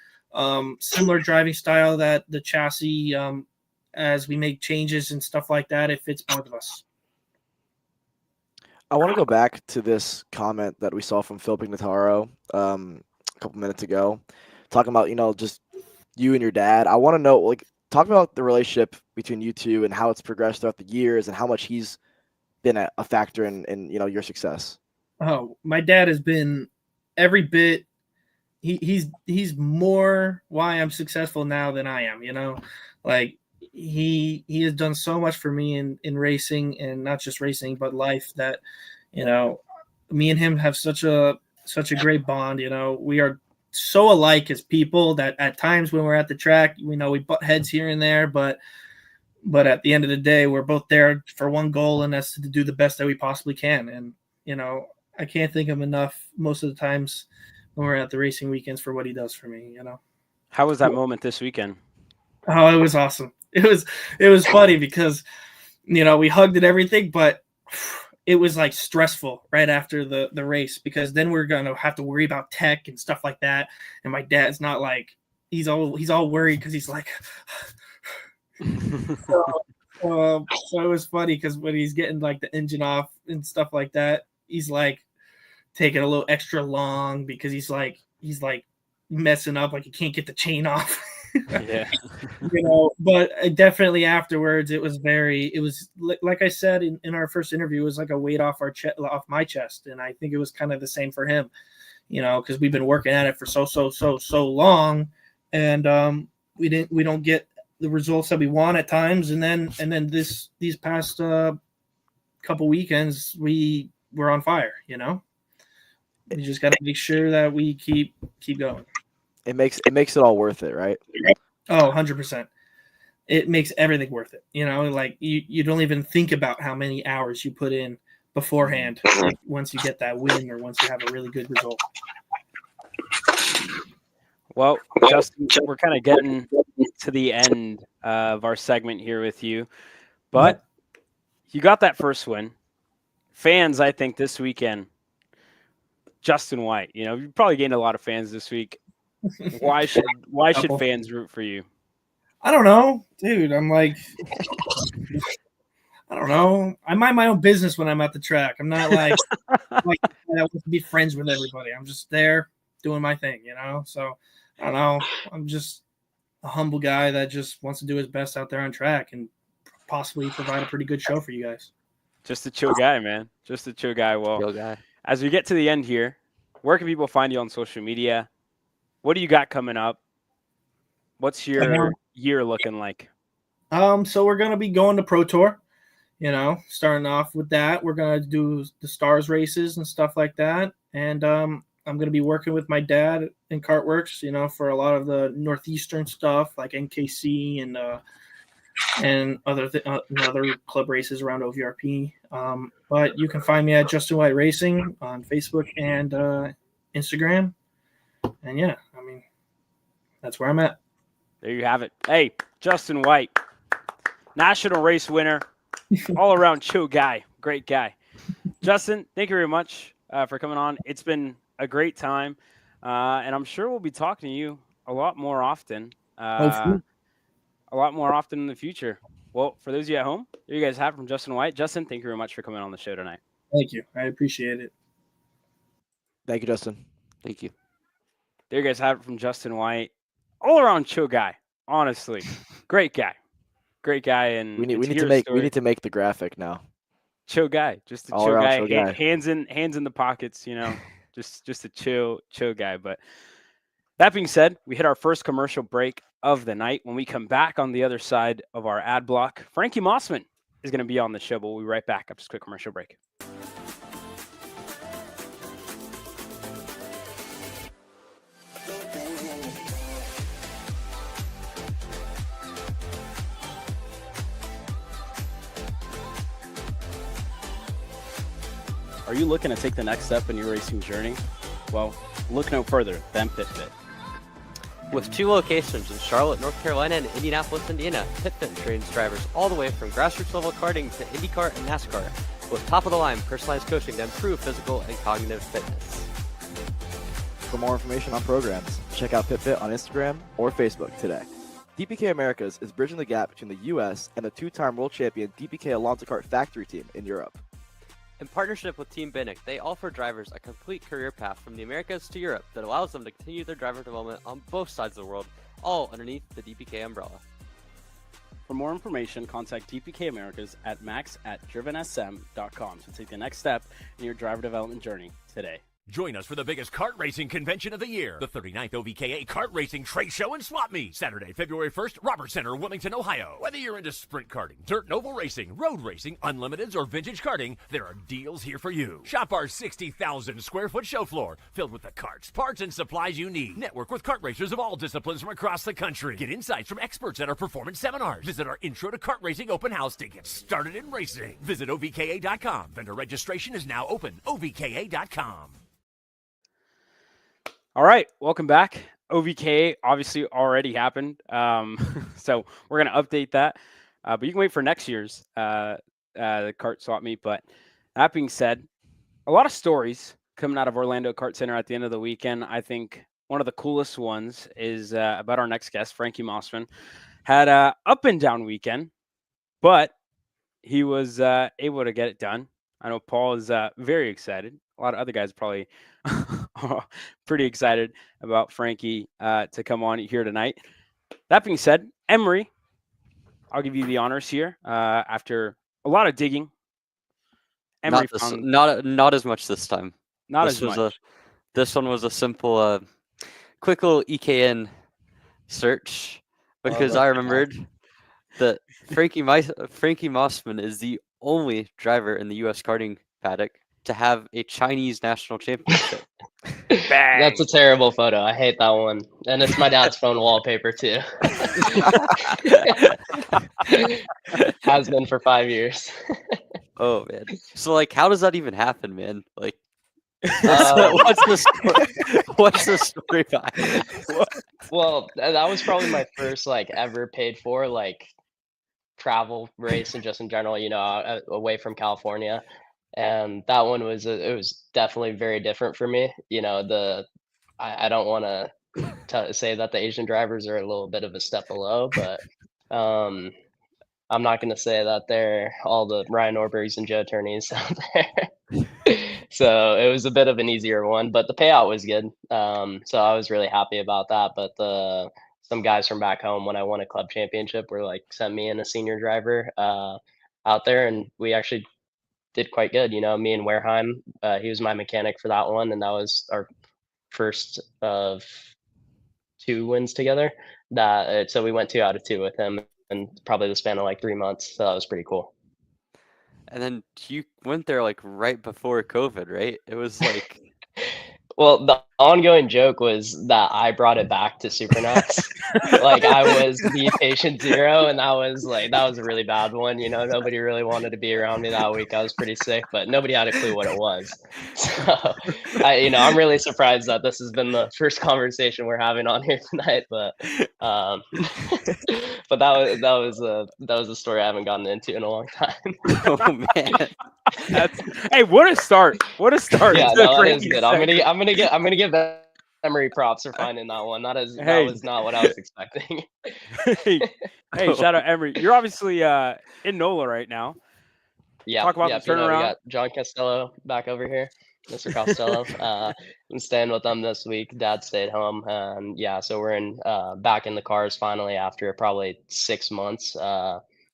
similar driving style that the chassis, as we make changes and stuff like that, it fits both of us. I want to go back to this comment that we saw from Phil Pignataro a couple minutes ago, talking about, just you and your dad. I want to know, like, talk about the relationship between you two and how it's progressed throughout the years and how much he's been a factor in your success. Oh, my dad has been every bit. He's more why I'm successful now than I am, like he has done so much for me in racing, and not just racing, but life, that, me and him have such a great bond. We are so alike as people that at times when we're at the track, we butt heads here and there, but at the end of the day, we're both there for one goal, and that's to do the best that we possibly can. And, I can't thank him enough most of the times when we're at the racing weekends for what he does for me, How was that moment this weekend? Oh, it was awesome. It was funny because, we hugged and everything, but it was like stressful right after the race, because then we're gonna have to worry about tech and stuff like that. And my dad's not like, he's all worried because he's like, so it was funny because when he's getting like the engine off and stuff like that, he's like taking a little extra long because he's like messing up, like he can't get the chain off. Yeah. But definitely afterwards, it was like I said in our first interview, it was like a weight off off my chest. And I think it was kind of the same for him, because we've been working at it for so long, and we don't get the results that we want at times. And then these past couple weekends, we were on fire. We just got to make sure that we keep going. It makes it all worth it, right? Oh, 100%. It makes everything worth it. Like you don't even think about how many hours you put in beforehand once you get that win or once you have a really good result. Well, Justin, we're kind of getting to the end of our segment here with you, but you got that first win. Fans, I think this weekend, Justin White, you probably gained a lot of fans this week. Why should fans root for you? I don't know, dude. I'm like, I don't know. I mind my own business when I'm at the track. I'm not like I want to be friends with everybody. I'm just there doing my thing, So I don't know. I'm just a humble guy that just wants to do his best out there on track and possibly provide a pretty good show for you guys. Just a chill guy, man. Just a chill guy. Well, Chill guy. As we get to the end here, where can people find you on social media? What do you got coming up? What's your year looking like? So we're gonna be going to Pro Tour, starting off with that. We're gonna do the Stars races and stuff like that. And I'm gonna be working with my dad in Kartworks, for a lot of the Northeastern stuff like NKC and other club races around OVRP. But you can find me at Justin White Racing on Facebook and Instagram. And yeah, that's where I'm at. There you have it. Hey, Justin White, national race winner, all around chill guy, great guy. Justin, thank you very much for coming on. It's been a great time, and I'm sure we'll be talking to you a lot more often. Hopefully. A lot more often in the future. Well, for those of you at home, there you guys have it from Justin White. Justin, thank you very much for coming on the show tonight. Thank you. I appreciate it. Thank you, Justin. Thank you. There you guys have it from Justin White. All around chill guy, honestly. Great guy. And We need to make the graphic now. Chill guy. Just a All chill around guy. chill guy. Hands in the pockets, just a chill guy. But that being said, we hit our first commercial break of the night. When we come back on the other side of our ad block, Frankie Mossman is going to be on the show, but we'll be right back after this quick commercial break. Are you looking to take the next step in your racing journey? Well, look no further than PitFit. With 2 locations in Charlotte, North Carolina, and Indianapolis, Indiana, PitFit trains drivers all the way from grassroots level karting to IndyCar and NASCAR, with top-of-the-line personalized coaching to improve physical and cognitive fitness. For more information on programs, check out PitFit on Instagram or Facebook today. DPK Americas is bridging the gap between the U.S. and the 2-time world champion DPK Orlando Kart factory team in Europe. In partnership with Team Binnick, they offer drivers a complete career path from the Americas to Europe that allows them to continue their driver development on both sides of the world, all underneath the DPK umbrella. For more information, contact DPK Americas at max@drivensm.com to take the next step in your driver development journey today. Join us for the biggest kart racing convention of the year, the 39th OVKA Kart Racing Trade Show and Swap Meet, Saturday, February 1st, Robert Center, Wilmington, Ohio. Whether you're into sprint karting, dirt and oval racing, road racing, unlimiteds, or vintage karting, there are deals here for you. Shop our 60,000 square foot show floor, filled with the karts, parts, and supplies you need. Network with kart racers of all disciplines from across the country. Get insights from experts at our performance seminars. Visit our Intro to Kart Racing open house to get started in racing. Visit OVKA.com. Vendor registration is now open. OVKA.com. All right, welcome back. OVK obviously already happened, so we're going to update that. But you can wait for next year's the kart swap meet. But That being said, a lot of stories coming out of Orlando Kart Center at the end of the weekend. I think one of the coolest ones is about our next guest, Frankie Mossman. Had a up and down weekend, but he was able to get it done. I know Paul is very excited. A lot of other guys probably are pretty excited about Frankie to come on here tonight. That being said, Emery, I'll give you the honors here. After a lot of digging, Emery found Not as much this time. not This as was much. This one was a simple, quick little EKN search because I remembered that Frankie Mossman is the only driver in the U.S. karting paddock to have a Chinese national championship. Bang. That's a terrible photo. I hate that one. And it's my dad's phone wallpaper too. Has been for 5 years. Oh man! So like, how does that even happen, man? Like, Uh, what's the story behind it? Well, that was probably my first like ever paid for like travel race and just in general, away from California. And that one was it was definitely very different for me. I don't want to say that the Asian drivers are a little bit of a step below, but I'm not going to say that they're all the Ryan Norbergs and Joe Turney's out there. So it was a bit of an easier one, but the payout was good. So I was really happy about that. But some guys from back home, when I won a club championship, were like sent me and a senior driver out there, and we actually did quite good. Me and Wareheim, he was my mechanic for that one, and that was our first of 2 wins together. So we went 2 out of 2 with him, and probably the span of like 3 months. So that was pretty cool. And then you went there like right before COVID, right? It was like, Well, the ongoing joke was that I brought it back to Supernuts. Like I was the patient zero, and that was a really bad one. Nobody really wanted to be around me that week. I was pretty sick, but nobody had a clue what it was. So I'm really surprised that this has been the first conversation we're having on here tonight. But but that was a story I haven't gotten into in a long time. oh man. Hey, what a start! What a start! Yeah, to no, that is Frankie's good. segment. I'm gonna give Emery props for finding that one. That Hey. was not what I was expecting. hey, shout out Emery. You're obviously in NOLA right now. Yeah, Talk about yeah. the turnaround. We got John Costello back over here, Mr. Costello. I'm staying with them this week. Dad stayed home, and yeah, so we're back in the cars finally after probably 6 months.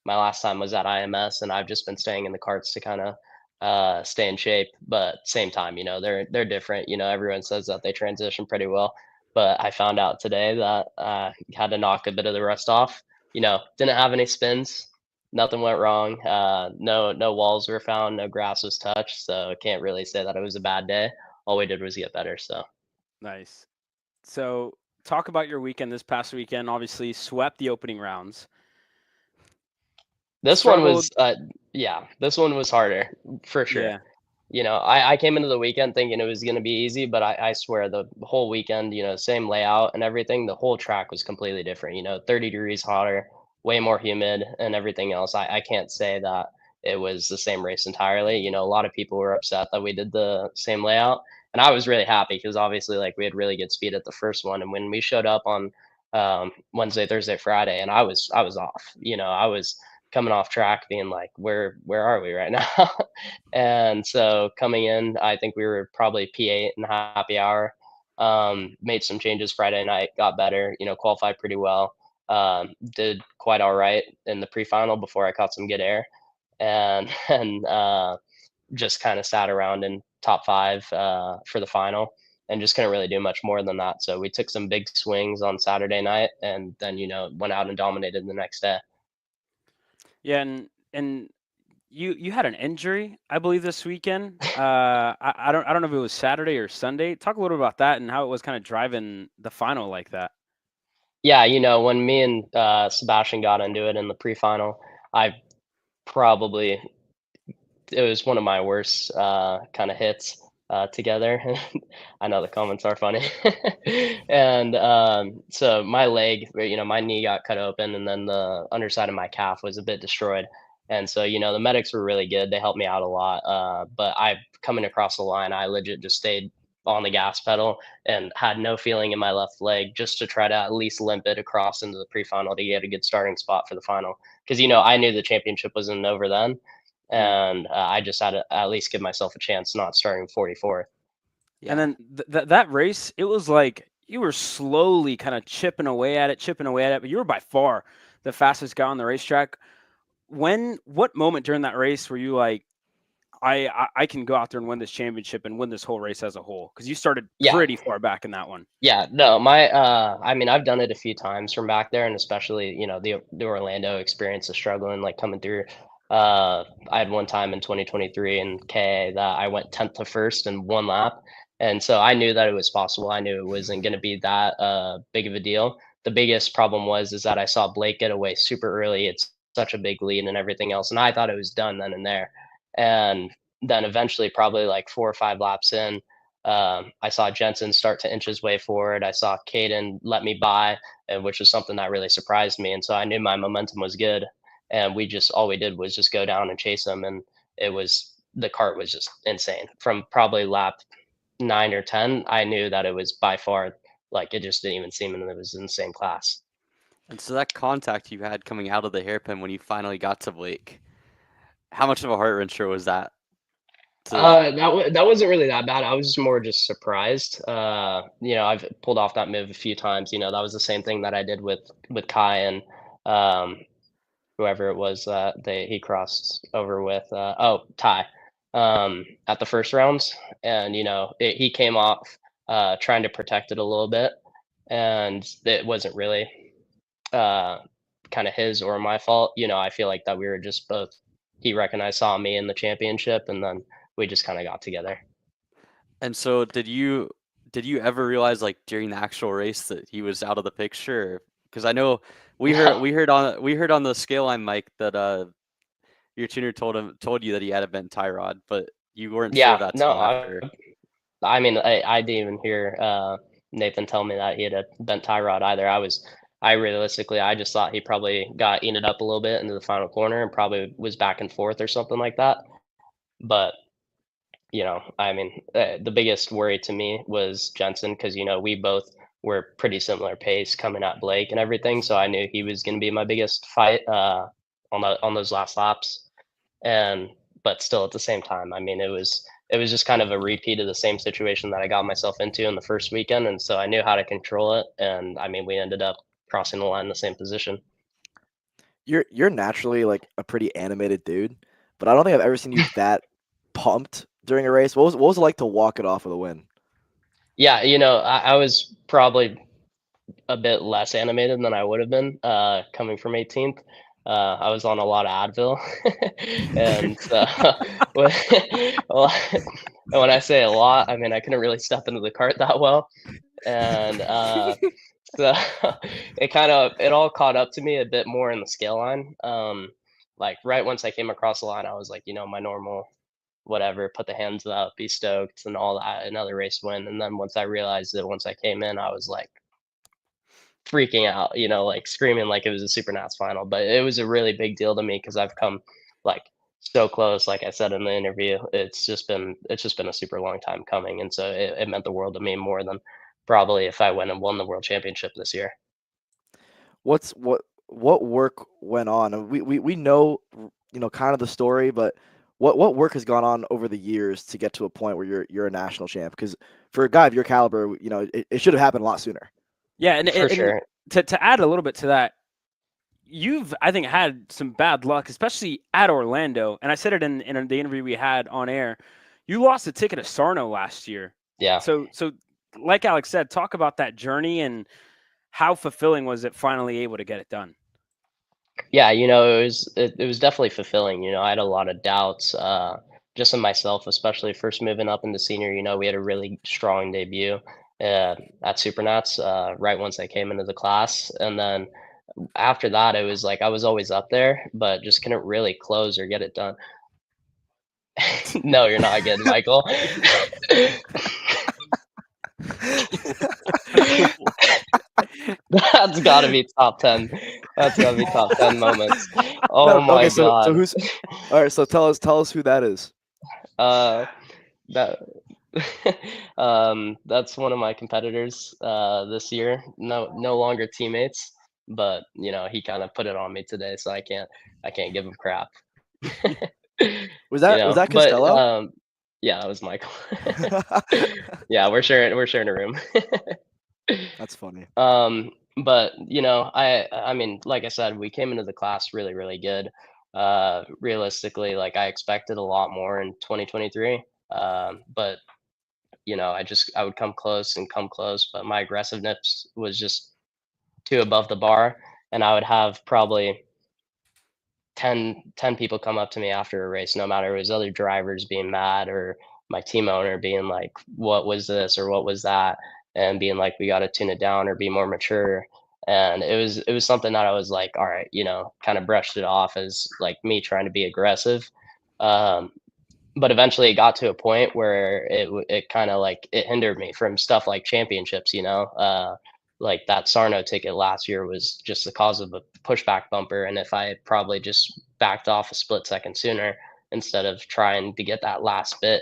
My last time was at IMS, and I've just been staying in the karts to kind of stay in shape. But same time, they're different. Everyone says that they transition pretty well, but I found out today that had to knock a bit of the rust off. Didn't have any spins. Nothing went wrong. No walls were found. No grass was touched. So can't really say that it was a bad day. All we did was get better. So Nice. So talk about your weekend this past weekend. Obviously, swept the opening rounds. this one was, this one was harder for sure. Yeah. I came into the weekend thinking it was going to be easy, but I swear the whole weekend, same layout and everything, the whole track was completely different, 30 degrees hotter, way more humid and everything else. I can't say that it was the same race entirely. A lot of people were upset that we did the same layout. And I was really happy because obviously like we had really good speed at the first one. And when we showed up on Wednesday, Thursday, Friday, and I was off, I was coming off track being like, where are we right now? And so coming in, I think we were probably P8 in happy hour. Made some changes Friday night, got better, qualified pretty well. Did quite all right in the pre-final before I caught some good air, and just kind of sat around in top 5 for the final, and just couldn't really do much more than that. So we took some big swings on Saturday night, and then went out and dominated the next day. Yeah, and you had an injury, I believe, this weekend. I don't know if it was Saturday or Sunday. Talk a little bit about that and how it was kind of driving the final like that. Yeah, when me and Sebastian got into it in the pre-final, it was one of my worst kind of hits together. I know the comments are funny. And so my leg, my knee got cut open, and then the underside of my calf was a bit destroyed. And so, the medics were really good. They helped me out a lot. But coming across the line, I legit just stayed on the gas pedal and had no feeling in my left leg just to try to at least limp it across into the pre-final to get a good starting spot for the final. Because, I knew the championship wasn't over then. And I just had to at least give myself a chance not starting 44th. Yeah. And then that race, it was like you were slowly kind of chipping away at it, but you were by far the fastest guy on the racetrack. What moment during that race were you like, I can go out there and win this championship and win this whole race as a whole? Because you started pretty far back in that one. Yeah, no, I've done it a few times from back there, and especially, the Orlando experience of struggling, like coming through. I had one time in 2023 in KA that I went 10th to first in one lap. And so I knew that it was possible. I knew it wasn't going to be that big of a deal. The biggest problem is that I saw Blake get away super early. It's such a big lead and everything else. And I thought it was done then and there. And then eventually, probably like 4 or 5 laps in, I saw Jensen start to inch his way forward. I saw Caden let me by, which was something that really surprised me. And so I knew my momentum was good. And all we did was just go down and chase him. And the kart was just insane. From probably lap 9 or 10, I knew that it was by far, like, it just didn't even seem that it was in the same class. And so that contact you had coming out of the hairpin when you finally got to Blake, how much of a heart wrencher was that? That wasn't really that bad. I was more just surprised. I've pulled off that move a few times. That was the same thing that I did with Kai and whoever it was that he crossed over with. Ty, at the first rounds, and he came off trying to protect it a little bit, and it wasn't really kind of his or my fault. I feel like that we were just both. He saw me in the championship, and then we just kind of got together. And so did you ever realize, like, during the actual race that he was out of the picture? Because I know we heard on the scale line mic that your tuner told you that he had a bent tie rod, but you weren't sure that till after. I didn't even hear Nathan tell me that he had a bent tie rod either. I realistically just thought he probably got eaten up a little bit into the final corner and probably was back and forth or something like that. But the biggest worry to me was Jensen, because we both were pretty similar pace coming at Blake and everything, so I knew he was going to be my biggest fight on those last laps. But still, at the same time, it was just kind of a repeat of the same situation that I got myself into in the first weekend, and so I knew how to control it. And we ended up crossing the line in the same position. You're naturally like a pretty animated dude, but I don't think I've ever seen you that pumped during a race. What was it like to walk it off with a win? Yeah, I was probably a bit less animated than I would have been coming from 18th. I was on a lot of Advil, and when I say a lot, I couldn't really step into the cart that well, and so it all caught up to me a bit more in the scale line. Like right once I came across the line, I was like, my normal whatever, put the hands up, be stoked and all that, another race win. And then once I realized it, once I came in, I was like freaking out, like screaming like it was a Super Nats final. But it was a really big deal to me because I've come like so close. Like I said in the interview, it's just been a super long time coming. And so it meant the world to me more than probably if I went and won the world championship this year. What work went on? We know, kind of the story, but what work has gone on over the years to get to a point where you're a national champ? Because for a guy of your caliber, it should have happened a lot sooner. Yeah, and for sure. To add a little bit to that, you've, I think, had some bad luck, especially at Orlando. And I said it in the interview we had on air. You lost a ticket to Sarno last year. Yeah. So like Alex said, talk about that journey and how fulfilling was it finally able to get it done? Yeah, it was definitely fulfilling. I had a lot of doubts just in myself, especially first moving up into senior. We had a really strong debut at Super Nats right once I came into the class. And then after that, it was like I was always up there, but just couldn't really close or get it done. No, you're not good, Michael. That's got to be top 10. That's gotta be top 10 moments. Oh No, my okay, so god. who's all right? So tell us who that is. Uh, that that's one of my competitors this year. No longer teammates, but he kind of put it on me today, so I can't give him crap. Was that But Costello? yeah, it was Michael. Yeah, we're sharing a room. That's funny. But I mean, like I said, we came into the class really, really good. Realistically, like I expected a lot more in 2023. But I would come close and come close, but my aggressiveness was just too above the bar, and I would have probably 10 people come up to me after a race, no matter it was other drivers being mad or my team owner being like, "What was this?" or "What was that?" and being like, "We got to tune it down or be more mature." And it was something that I was like, all right, kind of brushed it off as like me trying to be aggressive. Um, but eventually it got to a point where it kind of like it hindered me from stuff like championships, like that Sarno ticket last year was just the cause of a pushback bumper, and if I had probably just backed off a split second sooner instead of trying to get that last bit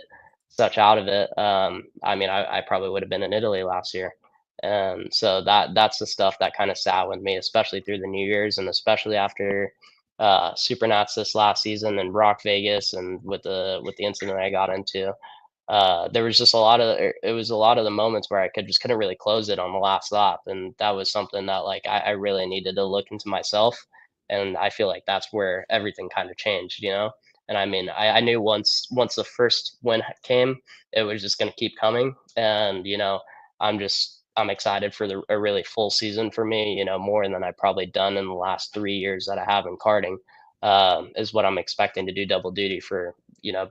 such out of it, I mean, I probably would have been in Italy last year. And so that's the stuff that kind of sat with me, especially through the New Year's, and especially after Supernats this last season and Rock Vegas, and with the incident I got into. There was just it was a lot of the moments where I couldn't really close it on the last lap, and that was something that like I really needed to look into myself, and I feel like that's where everything kind of changed. And I mean, I knew once the first win came, it was just going to keep coming, and I'm excited for a really full season for me. More than I've probably done in the last 3 years that I have in karting. Is what I'm expecting to do double duty for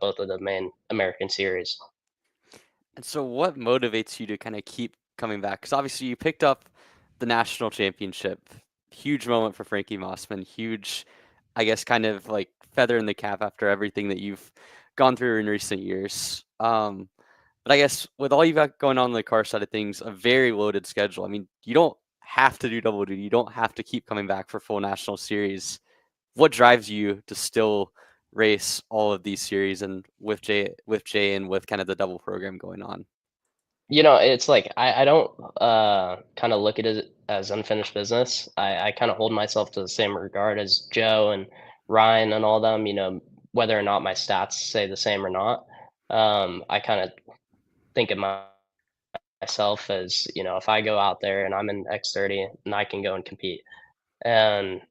both of the main American series. And so, what motivates you to kind of keep coming back? Because obviously, you picked up the national championship. Huge moment for Frankie Mossman. Huge, I guess, kind of like feather in the cap after everything that you've gone through in recent years. But I guess with all you've got going on the car side of things, a very loaded schedule. I mean, you don't have to do double duty. You don't have to keep coming back for full national series. What drives you to still race all of these series and with Jay and with kind of the double program going on? It's like I don't kind of look at it as unfinished business. I kind of hold myself to the same regard as Joe and Ryan and all them, whether or not my stats say the same or not. I kind of think of myself as, if I go out there and I'm in X30 and I can go and compete. And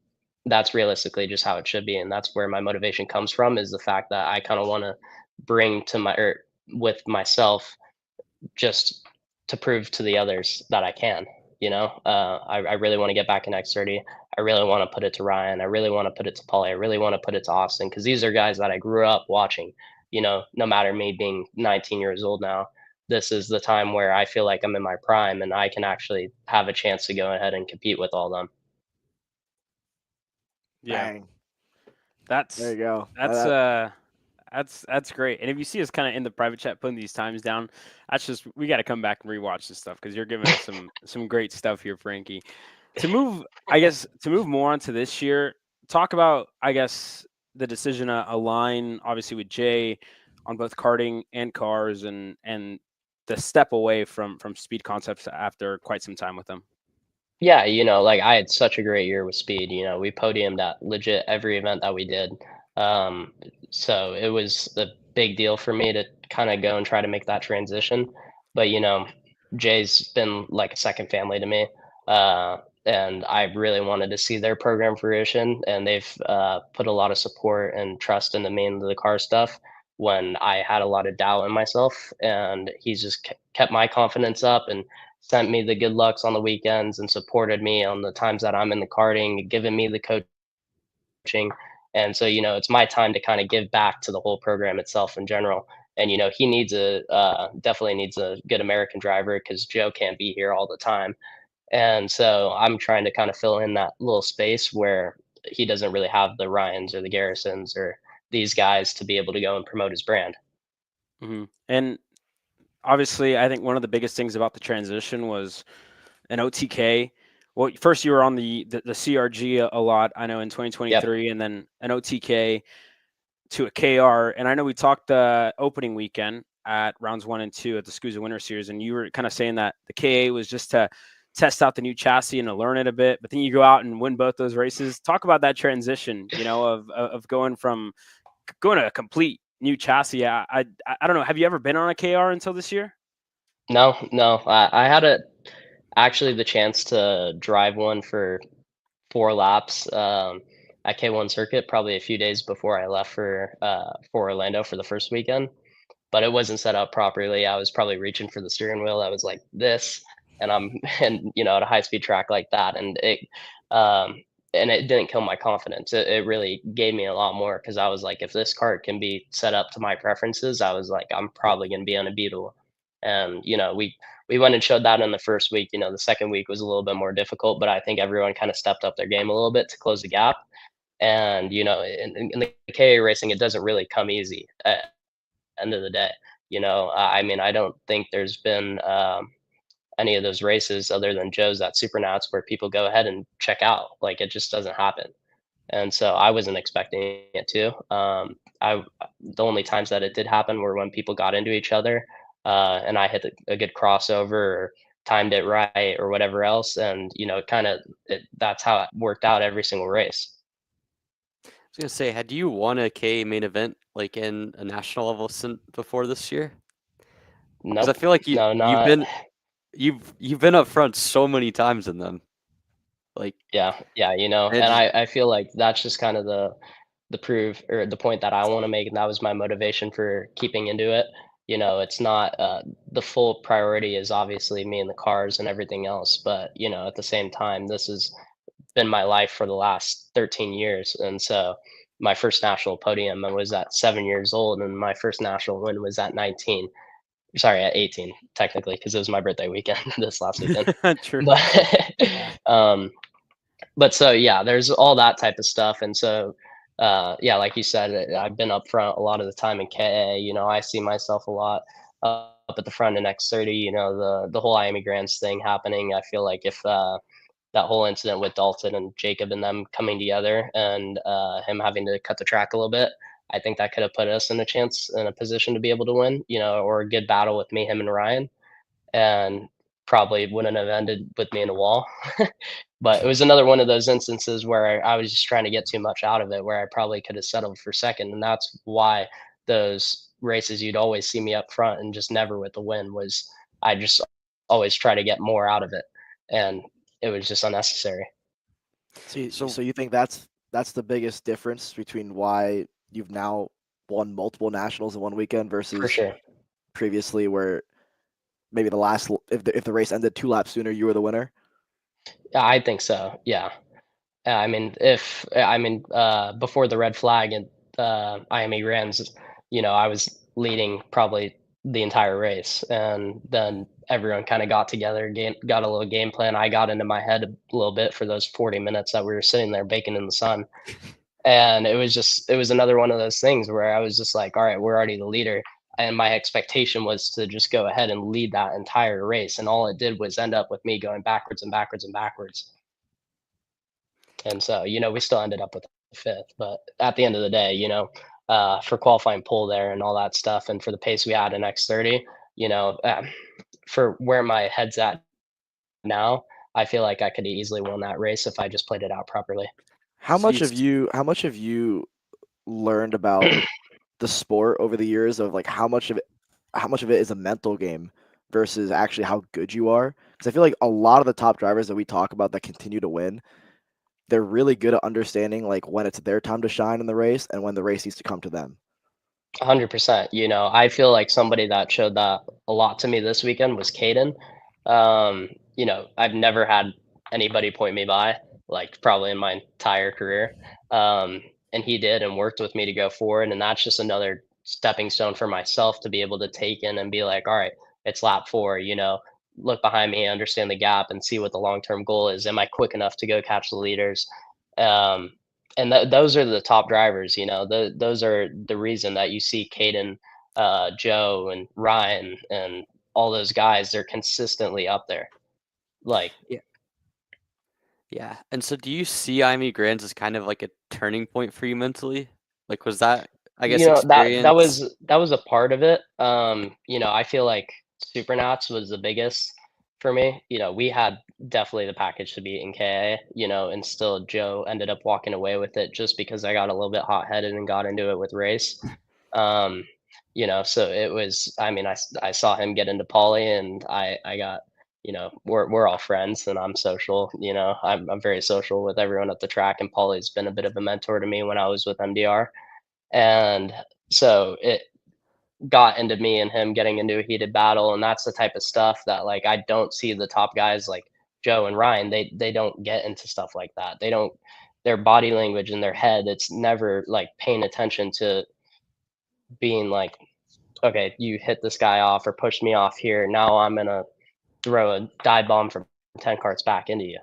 that's realistically just how it should be. And that's where my motivation comes from, is the fact that I kind of want to bring to with myself, just to prove to the others that I can. I really want to get back in X30. I really want to put it to Ryan. I really want to put it to Paulie. I really want to put it to Austin, because these are guys that I grew up watching. No matter me being 19 years old now, this is the time where I feel like I'm in my prime and I can actually have a chance to go ahead and compete with all them. Yeah, Bang. that's There you go. that's great. And if you see us kind of in the private chat putting these times down, that's just we got to come back and rewatch this stuff, because you're giving us some great stuff here, Frankie. To move more onto this year, talk about, I guess, the decision to align obviously with Jay on both karting and cars, and the step away from Speed Concepts after quite some time with them. Yeah, like I had such a great year with speed. We podiumed at legit every event that we did. Um, so it was a big deal for me to kind of go and try to make that transition. But Jay's been like a second family to me. And I really wanted to see their program fruition, and they've put a lot of support and trust into me and the car stuff when I had a lot of doubt in myself. And he's just kept my confidence up and sent me the good lucks on the weekends and supported me on the times that I'm in the karting, giving me the coaching. And so, it's my time to kind of give back to the whole program itself in general. And, he definitely needs a good American driver, because Joe can't be here all the time. And so I'm trying to kind of fill in that little space where he doesn't really have the Ryans or the Garrisons or these guys to be able to go and promote his brand. And obviously, I think one of the biggest things about the transition was an OTK well, first you were on the CRG a lot, I know, in 2023, and then an OTK to a KR. And I know we talked the opening weekend at rounds 1 and 2 at the SKUSA Winter Series, and you were kind of saying that the KA was just to test out the new chassis and to learn it a bit, but then you go out and win both those races. Talk about that transition, of going to a complete new chassis. I don't know. Have you ever been on a KR until this year? No, I had actually the chance to drive one for 4 laps at K1 circuit, probably a few days before I left for Orlando for the first weekend. But it wasn't set up properly. I was probably reaching for the steering wheel. I was like this, and I'm and at a high speed track like that, um, and it didn't kill my confidence. It really gave me a lot more because I was like, if this cart can be set up to my preferences, I was like, I'm probably going to be unbeatable. And we went and showed that in the first week. The second week was a little bit more difficult, but I think everyone kind of stepped up their game a little bit to close the gap. And in the KA racing, it doesn't really come easy. End of the day. I mean, I don't think there's been any of those races other than Joe's at Supernats where people go ahead and check out. Like it just doesn't happen. And so I wasn't expecting it to. The only times that it did happen were when people got into each other, and I hit a good crossover or timed it right or whatever else, and that's how it worked out every single race. I was gonna say, had you won a K main event like in a national level before this year? Because Nope. I feel like No, you've been up front so many times in them. Like yeah, and I feel like that's just kind of the proof or the point that I want to make, and that was my motivation for keeping into it. It's not the full priority is obviously me and the cars and everything else, but at the same time, this has been my life for the last 13 years, and so my first national podium I was at 7 years old, and my first national win was at 19. Sorry, at 18 technically, because it was my birthday weekend this last weekend. True. But so yeah, there's all that type of stuff, and so yeah, like you said, I've been up front a lot of the time in KA. I see myself a lot up at the front in X30. The whole Miami Grands thing happening. I feel like if that whole incident with Dalton and Jacob and them coming together and him having to cut the track a little bit, I think that could have put us in a position to be able to win. Or a good battle with me, him, and Ryan, and probably wouldn't have ended with me in the wall. But it was another one of those instances where I was just trying to get too much out of it, where I probably could have settled for second. And that's why those races you'd always see me up front and just never with the win was I just always try to get more out of it. And it was just unnecessary. So you think that's the biggest difference between why you've now won multiple nationals in one weekend versus For sure. previously, where maybe if the race ended 2 laps sooner, you were the winner? Yeah, I think so. Yeah. I mean, before the red flag and Miami Grands, I was leading probably the entire race, and then everyone kind of got together, got a little game plan. I got into my head a little bit for those 40 minutes that we were sitting there baking in the sun, and it was another one of those things where I was just like, all right, we're already the leader. And my expectation was to just go ahead and lead that entire race. And all it did was end up with me going backwards and backwards and backwards. And so, we still ended up with fifth, but at the end of the day, for qualifying pole there and all that stuff, and for the pace we had in X30, for where my head's at now, I feel like I could easily won that race if I just played it out properly. How much have you learned about the sport over the years, of like how much of it is a mental game versus actually how good you are? Because I feel like a lot of the top drivers that we talk about that continue to win, they're really good at understanding like when it's their time to shine in the race and when the race needs to come to them. 100%. I feel like somebody that showed that a lot to me this weekend was Caden. I've never had anybody point me by, like probably in my entire career. And he did and worked with me to go forward. And that's just another stepping stone for myself to be able to take in and be like, all right, it's lap 4, look behind me, understand the gap, and see what the long-term goal is. Am I quick enough to go catch the leaders? And those are the top drivers. Those are the reason that you see Caden, Joe, and Ryan, and all those guys. They're consistently up there. Like, Yeah. Yeah. And so do you see IME Grands as kind of like a turning point for you mentally? Like, was that, I guess, experience? That was a part of it. I feel like Supernats was the biggest for me. We had definitely the package to beat in KA, and still Joe ended up walking away with it just because I got a little bit hot headed and got into it with race. Um, so it was, I mean, I saw him get into poly and I got, we're all friends and I'm social, I'm very social with everyone at the track, and Poly's been a bit of a mentor to me when I was with MDR. And so it got into me and him getting into a heated battle, and that's the type of stuff that like I don't see the top guys like Joe and Ryan. They don't get into stuff like that. They don't, their body language in their head, it's never like paying attention to being like, okay, you hit this guy off or pushed me off here. Now I'm gonna throw a dive bomb from 10 carts back into you.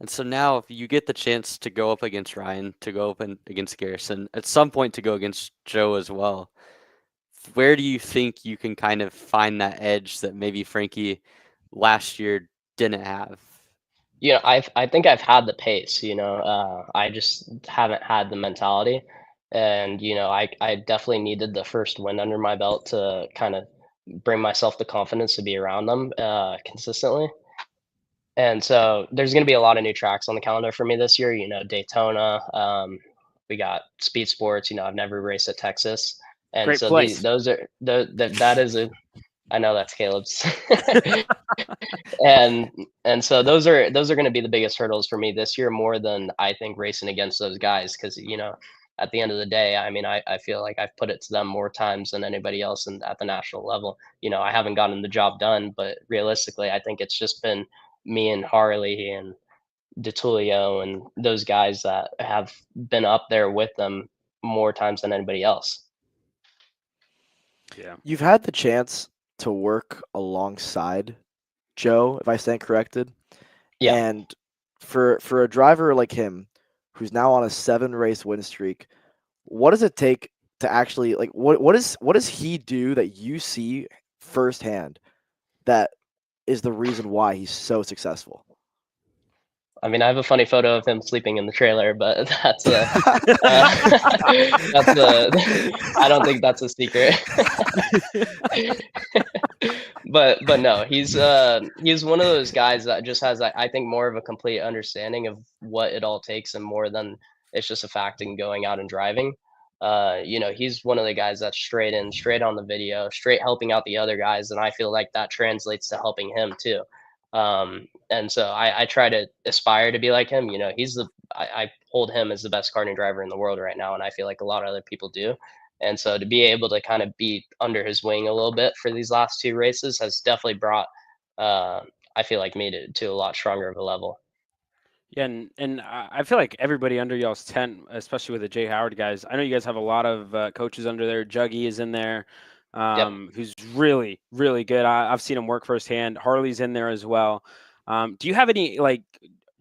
And so now, if you get the chance to go up against Ryan, to go up against Garrison, at some point to go against Joe as well, where do you think you can kind of find that edge that maybe Frankie last year didn't have? I think I've had the pace. I just haven't had the mentality, and I definitely needed the first win under my belt to kind of bring myself the confidence to be around them consistently. And so there's going to be a lot of new tracks on the calendar for me this year. Daytona. We got Speed Sports. I've never raced at Texas, and Great so place. that is a. I know that's Caleb's. and so those are going to be the biggest hurdles for me this year, more than I think racing against those guys, because at the end of the day, I mean, I feel like I've put it to them more times than anybody else at the national level. I haven't gotten the job done, but realistically, I think it's just been me and Harley and DeTulio and those guys that have been up there with them more times than anybody else. Yeah. You've had the chance to work alongside Joe, if I stand corrected. Yeah. And for a driver like him, who's now on a 7-race win streak, what does it take to actually like what does he do that you see firsthand that is the reason why he's so successful? I mean, I have a funny photo of him sleeping in the trailer, but that's I don't think that's a secret. but no, he's one of those guys that just has, I think, more of a complete understanding of what it all takes, and more than it's just a fact in going out and driving. He's one of the guys that's straight in, straight on the video, straight helping out the other guys, and I feel like that translates to helping him too. And so I try to aspire to be like him. I hold him as the best karting driver in the world right now, and I feel like a lot of other people do. And so to be able to kind of be under his wing a little bit for these last 2 races has definitely brought, I feel like, me to a lot stronger of a level. Yeah, and I feel like everybody under y'all's tent, especially with the Jay Howard guys. I know you guys have a lot of coaches under there. Juggy is in there, who's really, really good. I've seen him work firsthand. Harley's in there as well. Do you have any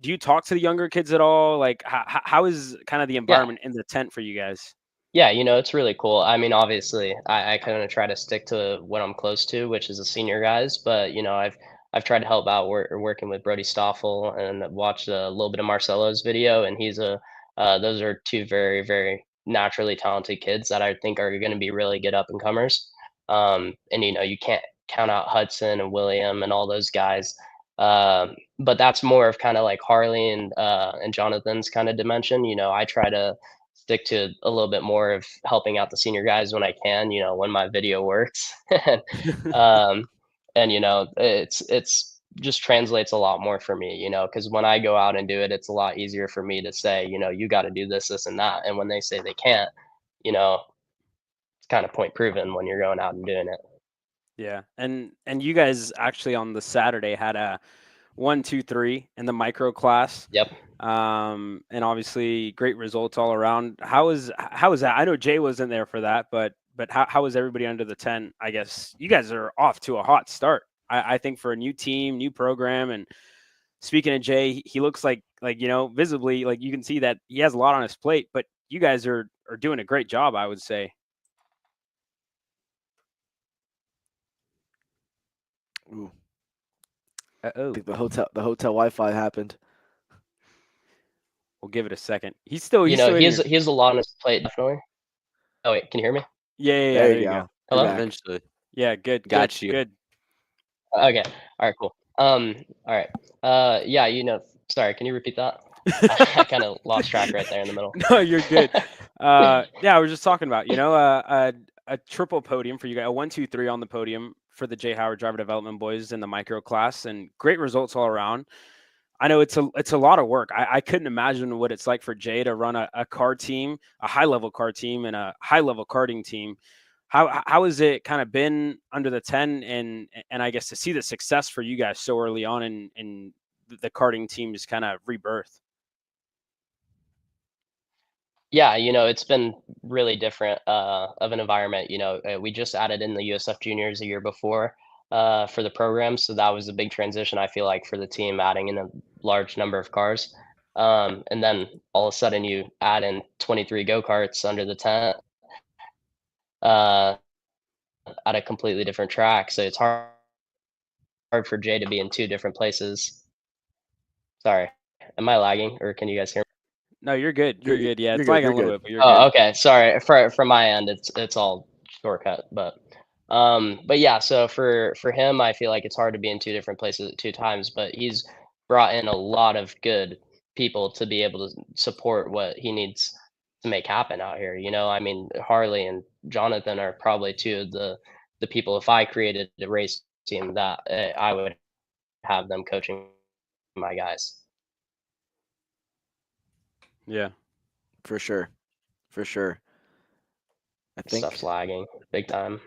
do you talk to the younger kids at all? Like, how is kind of the environment in the tent for you guys? Yeah, it's really cool. I mean, obviously, I kind of try to stick to what I'm close to, which is the senior guys. But I've tried to help out working with Brody Stoffel, and watched a little bit of Marcelo's video, and those are 2 very, very naturally talented kids that I think are going to be really good up and comers. And you can't count out Hudson and William and all those guys. But that's more of kind of like Harley and Jonathan's kind of dimension. I try to stick to a little bit more of helping out the senior guys when I can, when my video works. um, and it's just translates a lot more for me, because when I go out and do it, it's a lot easier for me to say, you got to do this and that. And when they say they can't, it's kind of point proven when you're going out and doing it. Yeah, and you guys actually on the Saturday had a 1, 2, 3 in the micro class. Yep. And obviously great results all around. How is that? I know Jay wasn't there for that, but how is everybody under the tent? I guess you guys are off to a hot start. I think for a new team, new program. And speaking of Jay, he looks like visibly, like you can see that he has a lot on his plate, but you guys are doing a great job, I would say. Ooh, Uh-oh. I think the hotel Wi-Fi happened. We'll give it a second. He's still he in has your... he has a lot on his plate, definitely. Oh wait, can you hear me? Yeah. There There you you go. go. You're Hello? back. Eventually. Yeah, good. Got you. Good. Okay. All right, cool. All right. Yeah, sorry, can you repeat that? I kind of lost track right there in the middle. No, you're good. Yeah, I was just talking about, a triple podium for you guys, a 1, 2, 3 on the podium for the Jay Howard Driver Development boys in the micro class, and great results all around. I know it's a lot of work. I couldn't imagine what it's like for Jay to run a car team, a high level car team, and a high level karting team. How has it kind of been under the 10, and I guess to see the success for you guys so early on in the karting team's kind of rebirth? Yeah, it's been really different of an environment. We just added in the USF juniors a year before for the program, so that was a big transition. I feel like for the team adding in a large number of cars, and then all of a sudden you add in 23 go-karts under the tent uh, at a completely different track. So it's hard for Jay to be in two different places. Sorry, am I lagging, or can you guys hear me? No, you're good. You're good. Yeah, You're it's good. lagging You're a little good. bit, but you're Oh, good. okay. Sorry. From my end, it's all shortcut. But yeah. So for him, I feel like it's hard to be in two different places at two times. But he's brought in a lot of good people to be able to support what he needs to make happen out here. I mean, Harley and Jonathan are probably two of the people. If I created a race team, that I would have them coaching my guys. Yeah. For sure. For sure. I think Stuff's lagging big time.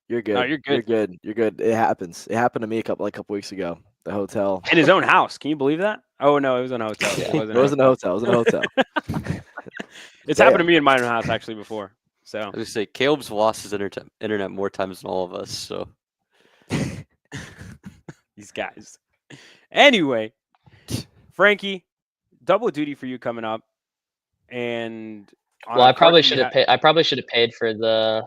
you're No, good. you're You're good. good. You're good. It happens. It happened to me a couple weeks ago. The hotel. In his own house. Can you believe that? Oh no, it was in a hotel. Yeah. It wasn't It wasn't a hotel. It was in a hotel. It's happened to Damn. me in my own house actually before. So I was say Caleb's lost his internet more times than all of us. So these guys. Anyway, Frankie, double duty for you coming up, and on Well, a I card probably that you should have paid. I probably should have paid for the.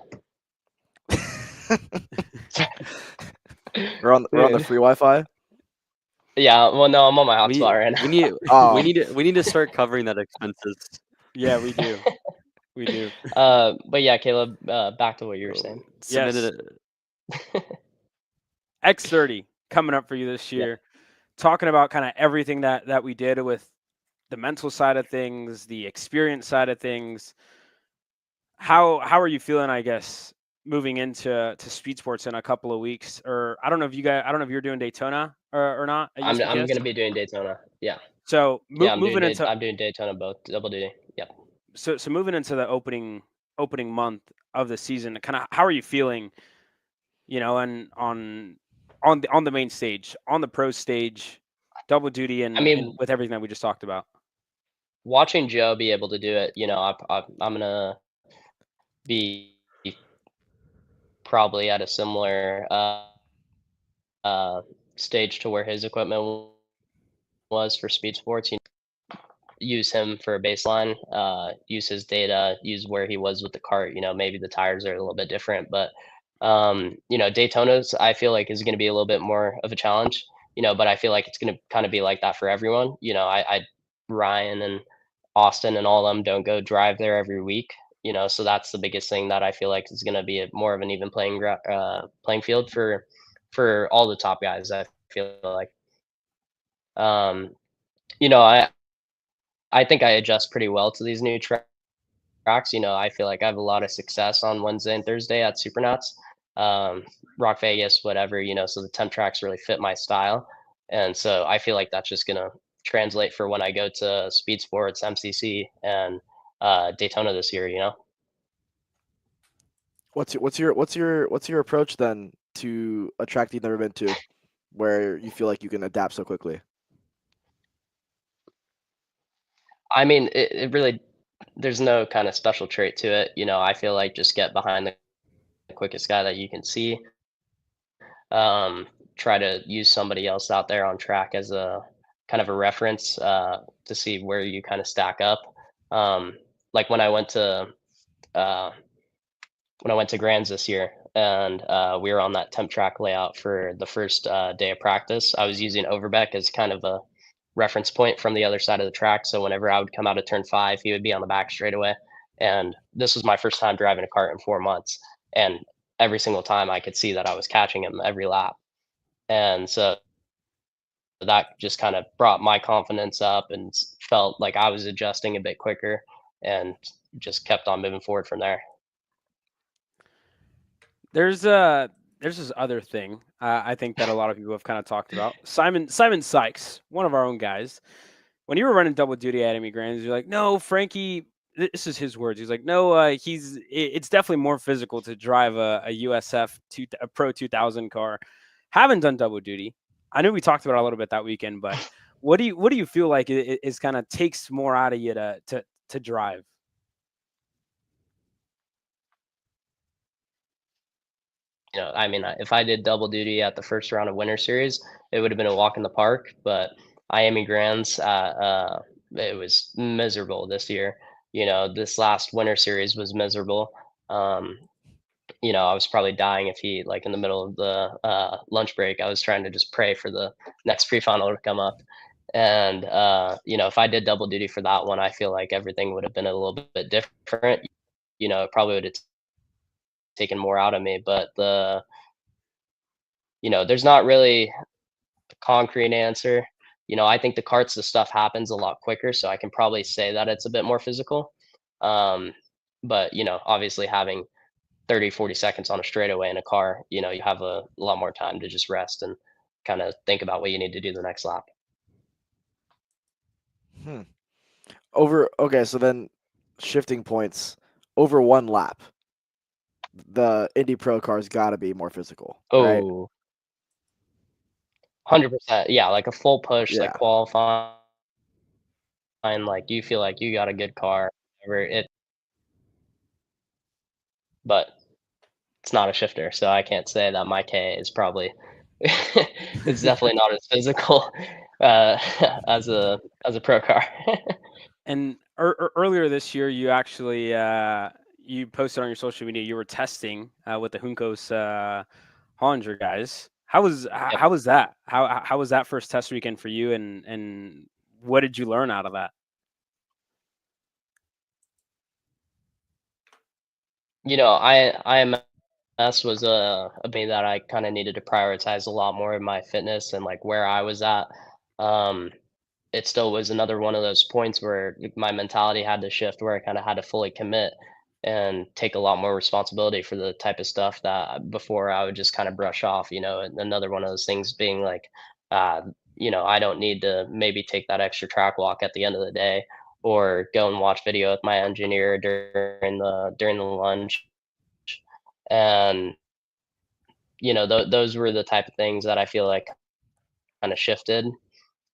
We're on the free Wi-Fi. Yeah. Well, no, I'm on my we hotspot right now. we need Oh. we need to start covering that expenses. Yeah, we do. We do. But yeah, Caleb. Back to what you were saying. Submitted X30 coming up for you this Yeah. year. Talking about kind of everything that we did with the mental side of things, the experience side of things. How are you feeling, I guess, moving into speed sports in a couple of weeks? Or I don't know if you're doing Daytona or not at I'm USPTS? gonna be doing Daytona. Yeah. So Yeah, I'm moving doing into I'm doing Daytona both double duty. Yep. so moving into the opening month of the season, kind of how are you feeling? And on the main stage, on the pro stage, double duty, I mean, with everything that we just talked about. watching Joe be able to do it, I'm gonna be probably at a similar stage to where his equipment was for speed sports. Use him for a baseline, use his data, use where he was with the cart. Maybe the tires are a little bit different, but Daytona's I feel like is going to be a little bit more of a challenge. But I feel like it's going to kind of be like that for everyone. I Ryan and Austin and all of them don't go drive there every week. So that's the biggest thing that I feel like is going to be more of an even playing field for all the top guys. I feel like, um, I think I adjust pretty well to these new tracks. I feel like I have a lot of success on Wednesday and Thursday at Supernats, Rock Vegas, whatever. So the temp tracks really fit my style, and so I feel like that's just gonna translate for when I go to Speed Sports, MCC, and Daytona this year. What's your approach then to a track you've never been to, where you feel like you can adapt so quickly? I mean, it really there's no kind of special trait to it. I feel like just get behind the quickest guy that you can see. Try to use somebody else out there on track as a kind of a reference to see where you kind of stack up. Like when I went to Grands this year, and we were on that temp track layout for the first day of practice. I was using Overbeck as kind of a reference point from the other side of the track. So whenever I would come out of turn 5, he would be on the back straightaway. And this was my first time driving a kart in 4 months, and every single time I could see that I was catching him every lap. And so that just kind of brought my confidence up and felt like I was adjusting a bit quicker, and just kept on moving forward from there. There's this other thing I think that a lot of people have kind of talked about. Simon Sykes, one of our own guys. When you were running double duty at Amy Grands, you're like, no, Frankie. This is his words. He's like, no, it's definitely more physical to drive a USF a Pro 2000 car. Haven't done double duty. I knew we talked about it a little bit that weekend, but what do you feel like is kind of takes more out of you to drive? I mean, if I did double duty at the first round of Winter Series, it would have been a walk in the park. But Miami Grands, it was miserable this year. This last Winter Series was miserable. I was probably dying if he, like, in the middle of the lunch break, I was trying to just pray for the next pre-final to come up. And if I did double duty for that one, I feel like everything would have been a little bit different. It probably would have taken more out of me. But there's not really a concrete answer. I think the stuff happens a lot quicker, so I can probably say that it's a bit more physical. But obviously having 30, 40 seconds on a straightaway in a car, you have a lot more time to just rest and kind of think about what you need to do the next lap. Okay, so then shifting points over 1 lap. The Indy Pro car's got to be more physical, right? Oh, 100%. Yeah, like a full push, Yeah. like qualifying, like you feel like you got a good car, but it's not a shifter, so I can't say that my K is probably it's definitely not as physical uh, as a pro car. And earlier this year, you actually you posted on your social media you were testing with the Juncos Hollinger guys. How was that? How was that first test weekend for you? And what did you learn out of that? IMS was a thing that I kind of needed to prioritize a lot more in my fitness and like where I was at. It still was another one of those points where my mentality had to shift, where I kind of had to fully commit and take a lot more responsibility for the type of stuff that before I would just kind of brush off. And another one of those things being like, I don't need to maybe take that extra track walk at the end of the day, or go and watch video with my engineer during the lunch. And those were the type of things that I feel like kind of shifted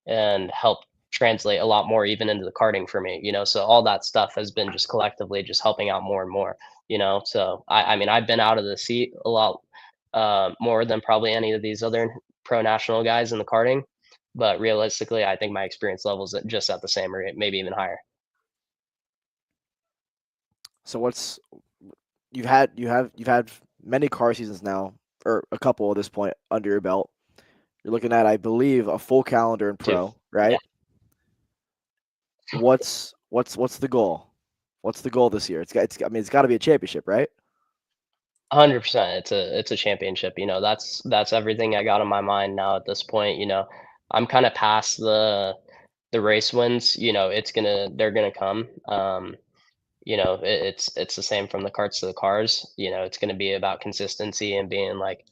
and helped translate a lot more even into the karting for me. So all that stuff has been just collectively just helping out more and more. So I mean, I've been out of the seat a lot more than probably any of these other pro national guys in the karting, but realistically I think my experience levels at just at the same rate, maybe even higher. So you've had many car seasons now, or a couple at this point under your belt. You're looking at, I believe, a full calendar in pro, right? Yeah. What's the goal? What's the goal this year? It's got to be a championship, right? 100%. It's a championship. That's everything I got on my mind now at this point. I'm kind of past the race wins. They're gonna come. It's the same from the karts to the cars. It's gonna be about consistency and being like,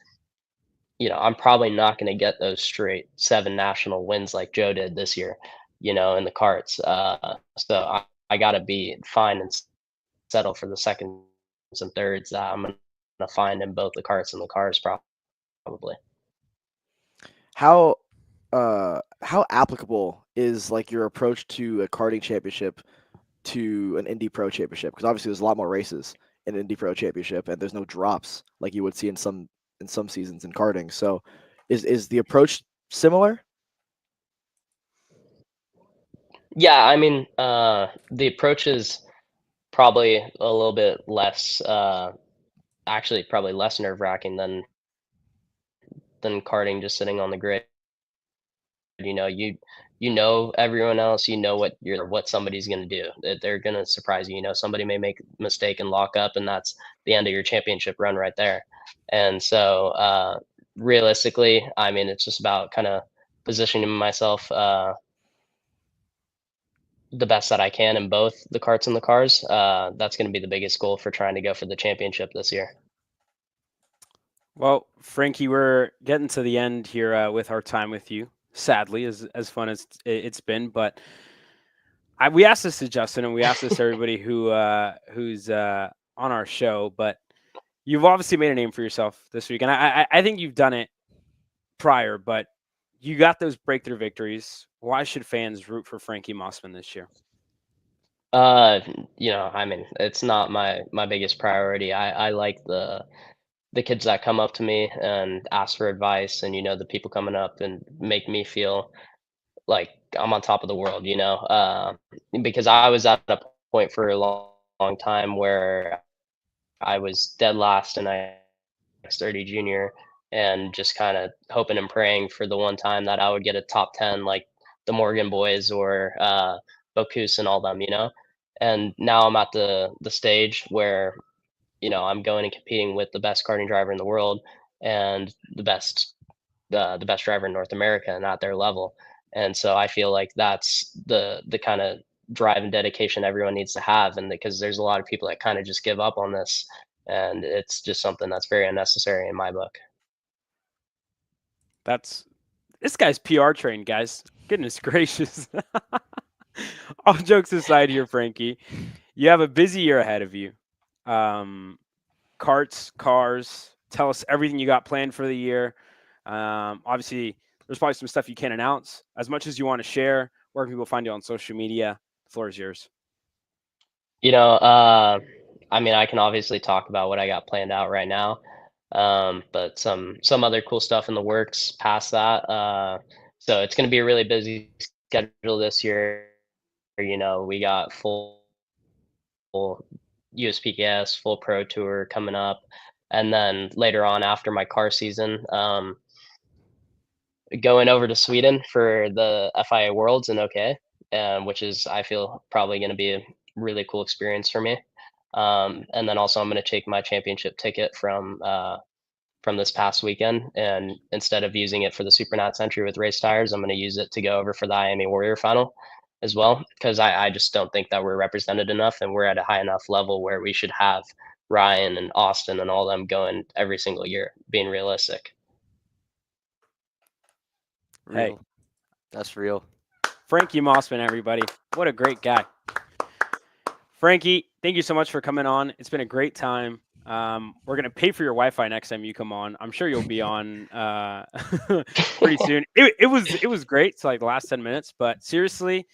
I'm probably not gonna get those straight 7 national wins like Joe did this year, in the karts. So I gotta be fine and settle for the seconds and thirds that I'm gonna find in both the karts and the cars probably. How applicable is like your approach to a karting championship to an Indy Pro championship? Because obviously there's a lot more races in an Indy Pro championship, and there's no drops like you would see in some seasons in karting. So, is the approach similar? Yeah, I mean, the approach is probably a little bit less, actually probably less nerve wracking than karting just sitting on the grid. you know everyone else, you know what somebody's going to do. They're going to surprise you. Somebody may make a mistake and lock up, and that's the end of your championship run right there. And so realistically, I mean, it's just about kind of positioning myself the best that I can in both the karts and the cars. That's going to be the biggest goal for trying to go for the championship this year. Well, Frankie, we're getting to the end here with our time with you. Sadly, as fun as it's been, but we asked this to Justin and we asked this to everybody who's on our show. But you've obviously made a name for yourself this week, and I think you've done it prior, but you got those breakthrough victories. Why should fans root for Frankie Mossman this year? I mean, it's not my biggest priority. I like the kids that come up to me and ask for advice, and the people coming up and make me feel like I'm on top of the world, because I was at a point for a long time where I was dead last and I X30 junior, and just kind of hoping and praying for the one time that I would get a top 10 like the Morgan boys or Bocuse and all them, and now I'm at the stage where I'm going and competing with the best karting driver in the world and the best driver in North America and at their level. And so I feel like that's the kind of drive and dedication everyone needs to have. And because there's a lot of people that kind of just give up on this, and it's just something that's very unnecessary in my book. This guy's PR trained, guys. Goodness gracious. All jokes aside here, Frankie, you have a busy year ahead of you. Karts, cars, tell us everything you got planned for the year. Obviously, there's probably some stuff you can't announce. As much as you want to share, where can people find you on social media? The floor is yours. I mean, I can obviously talk about what I got planned out right now, but some other cool stuff in the works past that. So it's going to be a really busy schedule this year. We got full USPKS, full pro tour coming up, and then later on after my car season, going over to Sweden for the FIA Worlds in OK, which is I feel probably going to be a really cool experience for me. And then also I'm going to take my championship ticket from this past weekend, and instead of using it for the Supernats entry with race tires, I'm going to use it to go over for the IME Warrior final as well, because I just don't think that we're represented enough, and we're at a high enough level where we should have Ryan and Austin and all them going every single year, being realistic. Real. Hey. That's real. Frankie Mossman, everybody. What a great guy. Frankie, thank you so much for coming on. It's been a great time. We're going to pay for your Wi-Fi next time you come on. I'm sure you'll be on pretty soon. It was great. It's like the last 10 minutes, but seriously,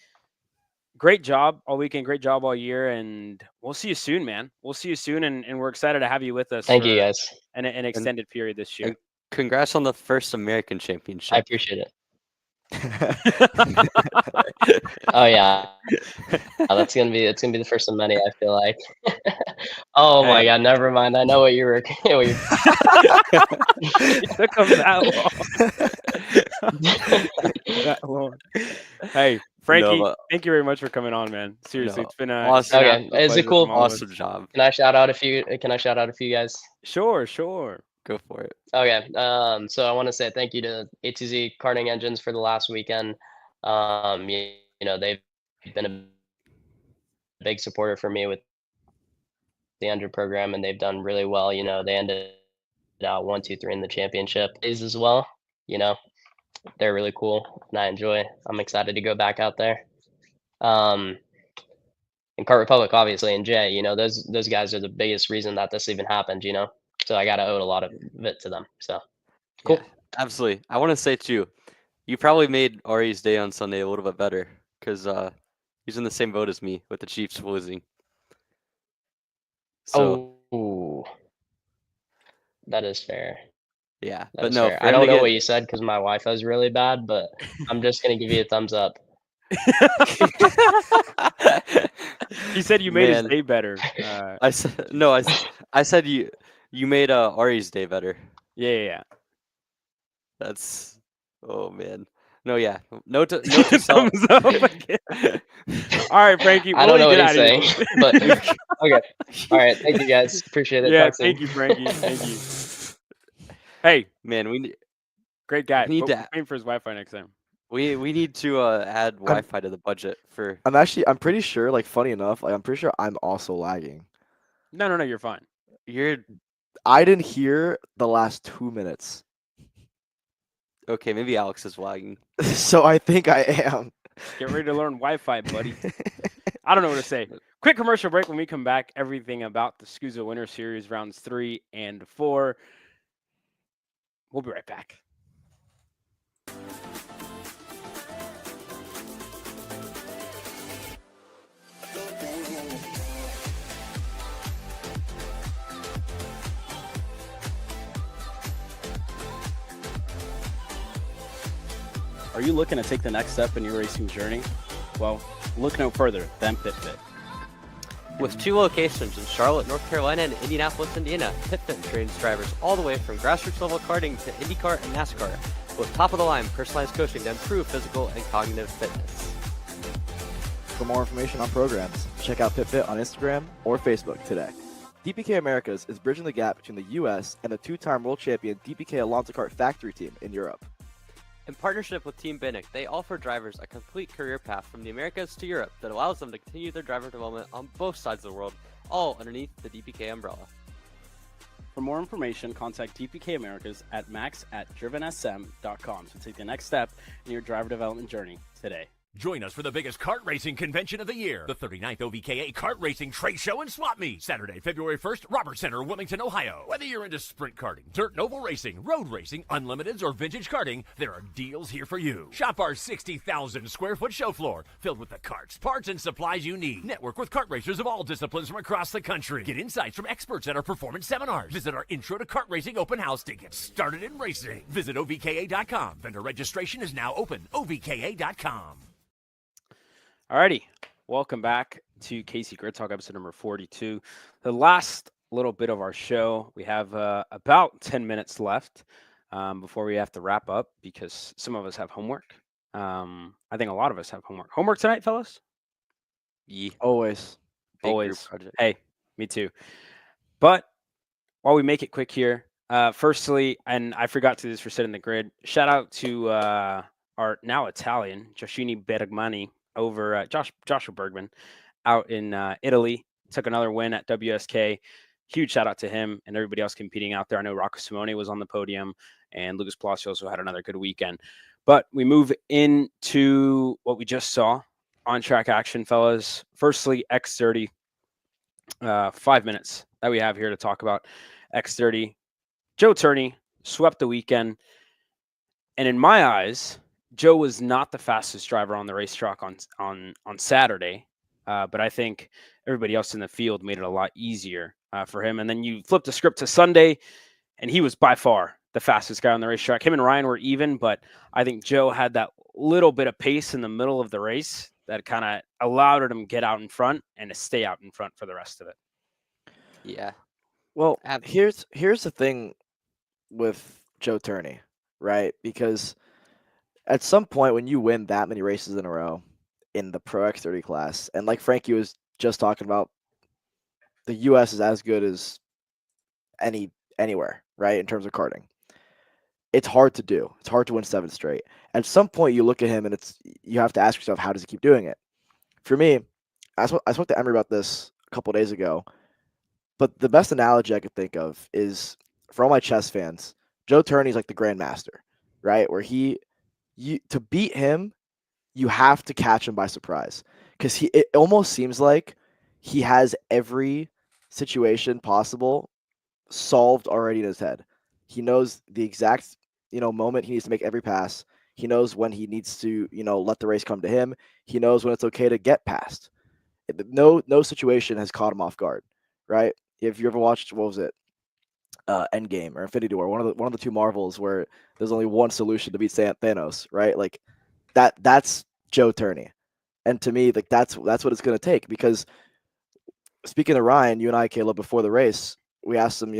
great job all weekend. Great job all year. And we'll see you soon, man. We'll see you soon. And we're excited to have you with us. Thank you, guys. An extended period this year. Congrats on the first American championship. I appreciate it. Oh yeah, it's gonna be the first of many, I feel like. Oh my god, never mind. I know what you were. It took them that long. Hey, Frankie, thank you very much for coming on, man. Seriously, it's been awesome. Okay, is it cool? Awesome job. Can I shout out a few guys? Sure. Go for it. Okay. So I want to say thank you to ATZ Karting Engines for the last weekend. They've been a big supporter for me with the engine program, and they've done really well. They ended out 1, 2, 3 in the championship as well. They're really cool, and I'm excited to go back out there. And Kart Republic, obviously, and Jay, those guys are the biggest reason that this even happened. So I gotta owe a lot of it to them. So cool. Yeah, absolutely. I want to say too, you probably made Ari's day on Sunday a little bit better because he's in the same boat as me with the Chiefs losing. So, that is fair. Yeah, but no, I don't know what you said because my Wi-Fi is really bad, but I'm just gonna give you a thumbs up. He said you made his day better. I said no. I said you made Ari's day better. Yeah. That's, oh man. No, yeah. Note to self. Thumbs up again. All right, Frankie. I We'll don't know let you what get he's out of saying, here. but okay. All right. Thank you guys. Appreciate it. Yeah, Talk soon. thank you, Frankie. Thank you. Hey, Man, great guy. we need But to we're paying for his Wi-Fi next time. we need to add Wi-Fi to the budget for. I'm pretty sure, like, funny enough, like, I'm pretty sure I'm also lagging. No, you're fine. You're I didn't hear the last 2 minutes. okay. Maybe Alex is lagging. So I think I am. Get ready to learn Wi-Fi, buddy. I don't know what to say. Quick commercial break. When we come back, everything about the SKUSA Winter Series rounds 3 and 4. We'll be right back. Are you looking to take the next step in your racing journey? Well, look no further than PitFit. With 2 locations in Charlotte, North Carolina, and Indianapolis, Indiana, PitFit trains drivers all the way from grassroots level karting to IndyCar and NASCAR, with top-of-the-line personalized coaching to improve physical and cognitive fitness. For more information on programs, check out PitFit on Instagram or Facebook today. DPK Americas is bridging the gap between the U.S. and the 2-time world champion DPK Orlando Kart factory team in Europe. In partnership with Team Binnick, they offer drivers a complete career path from the Americas to Europe that allows them to continue their driver development on both sides of the world, all underneath the DPK umbrella. For more information, contact DPK Americas at max@drivensm.com to take the next step in your driver development journey today. Join us for the biggest kart racing convention of the year, the 39th OVKA Kart Racing Trade Show and Swap Meet, Saturday, February 1st, Robert Center, Wilmington, Ohio. Whether you're into sprint karting, dirt and oval racing, road racing, unlimiteds, or vintage karting, there are deals here for you. Shop our 60,000 square foot show floor, filled with the carts, parts, and supplies you need. Network with kart racers of all disciplines from across the country. Get insights from experts at our performance seminars. Visit our Intro to Kart Racing open house to get started in racing. Visit OVKA.com. Vendor registration is now open. OVKA.com. Alrighty, welcome back to KC Grid Talk episode number 42. The last little bit of our show. We have about 10 minutes left before we have to wrap up because some of us have homework. I think a lot of us have homework. Homework tonight, fellas? Yeah. Always. Big group Always. project. Hey, me too. But while we make it quick here, firstly, and I forgot to do this for setting the grid, shout out to our now Italian, Gioschini Bergmani, over Joshua Bergman out in Italy. Took another win at WSK. Huge shout out to him and everybody else competing out there. I know Rocco Simone was on the podium and Lucas Palacio also had another good weekend. But we move into what we just saw on track action, fellas. Firstly, X30. 5 minutes that we have here to talk about X30. Joe Turney swept the weekend. And in my eyes, Joe was not the fastest driver on the racetrack on Saturday, but I think everybody else in the field made it a lot easier for him. And then you flip the script to Sunday, and he was by far the fastest guy on the racetrack. Him and Ryan were even, but I think Joe had that little bit of pace in the middle of the race that kind of allowed him to get out in front and to stay out in front for the rest of it. Yeah. Well, here's the thing with Joe Turney, right? Because at some point when you win that many races in a row in the Pro X30 class, and like Frankie was just talking about, the U.S. is as good as anywhere, right, in terms of karting. It's hard to do. It's hard to win 7 straight. At some point, you look at him, and you have to ask yourself, how does he keep doing it? For me, I spoke to Emery about this a couple days ago, but the best analogy I could think of is, for all my chess fans, Joe Turney's like the grandmaster, right? Where to beat him, you have to catch him by surprise, because it almost seems like he has every situation possible solved already in his head. He knows the exact moment he needs to make every pass. He knows when he needs to let the race come to him. He knows when it's okay to get past. No situation has caught him off guard, right? If you ever watched, what was it, Endgame or Infinity War, one of the two Marvels where there's only one solution to beat Thanos, right? Like that's Joe Turney. And to me, like that's what it's going to take, because speaking to Ryan, you and I, Caleb, before the race, we asked him,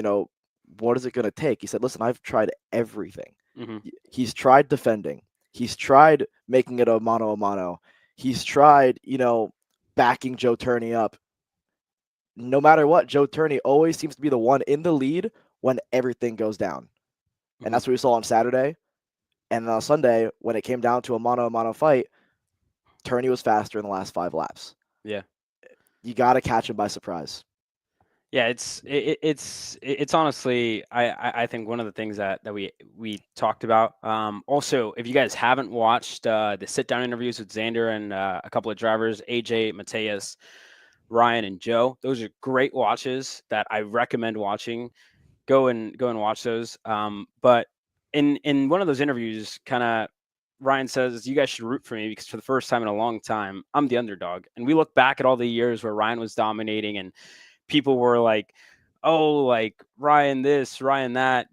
what is it going to take? He said, listen, I've tried everything. Mm-hmm. He's tried defending. He's tried making it a mano a mano. He's tried, backing Joe Turney up. No matter what, Joe Turney always seems to be the one in the lead when everything goes down. And that's what we saw on Saturday. And on Sunday, when it came down to a mano a mano fight, Turney was faster in the last 5 laps. Yeah. You got to catch him by surprise. Yeah, it's honestly I think one of the things that we talked about. Also, if you guys haven't watched the sit down interviews with Xander and a couple of drivers, AJ, Mateus, Ryan, and Joe, those are great watches that I recommend watching. Go and watch those. But in one of those interviews, kind of Ryan says, you guys should root for me because for the first time in a long time, I'm the underdog. And we look back at all the years where Ryan was dominating and people were like, oh, like Ryan this, Ryan that,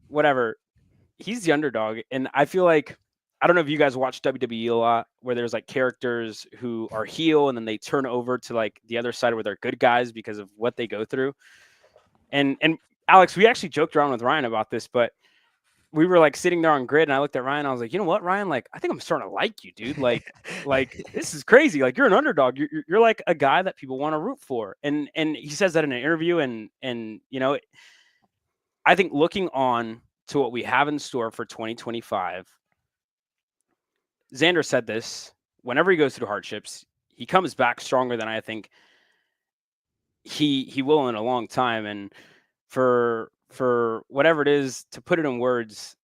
whatever. He's the underdog. And I feel like, I don't know if you guys watch WWE a lot, where there's like characters who are heel and then they turn over to like the other side where they're good guys because of what they go through. And Alex, we actually joked around with Ryan about this, but we were like sitting there on grid and I looked at Ryan. I was like, you know what, Ryan? Like, I think I'm starting to like you, dude. Like this is crazy. Like, you're an underdog. You're like a guy that people want to root for. And he says that in an interview. And I think looking on to what we have in store for 2025, Xander said this, whenever he goes through hardships, he comes back stronger than I think he will in a long time. And for whatever it is, to put it in words,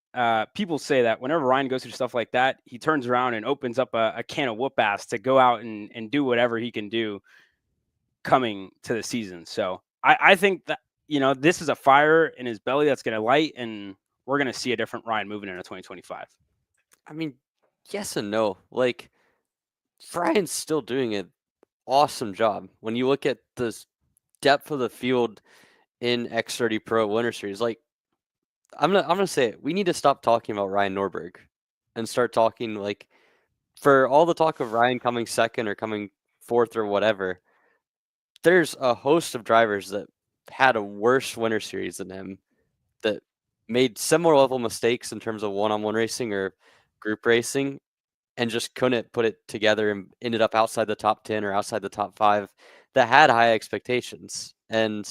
people say that whenever Ryan goes through stuff like that, he turns around and opens up a can of whoop ass to go out and do whatever he can do coming to the season. So I think that, this is a fire in his belly that's going to light, and we're going to see a different Ryan moving into 2025. I mean, yes and no. Like, Ryan's still doing an awesome job. When you look at the depth of the field in X30 Pro Winter Series, like, I'm gonna say it. We need to stop talking about Ryan Norberg and start talking, like, for all the talk of Ryan coming second or coming fourth or whatever, there's a host of drivers that had a worse Winter Series than him that made similar level mistakes in terms of one-on-one racing or group racing and just couldn't put it together and ended up outside the top 10 or outside the top 5 that had high expectations. And,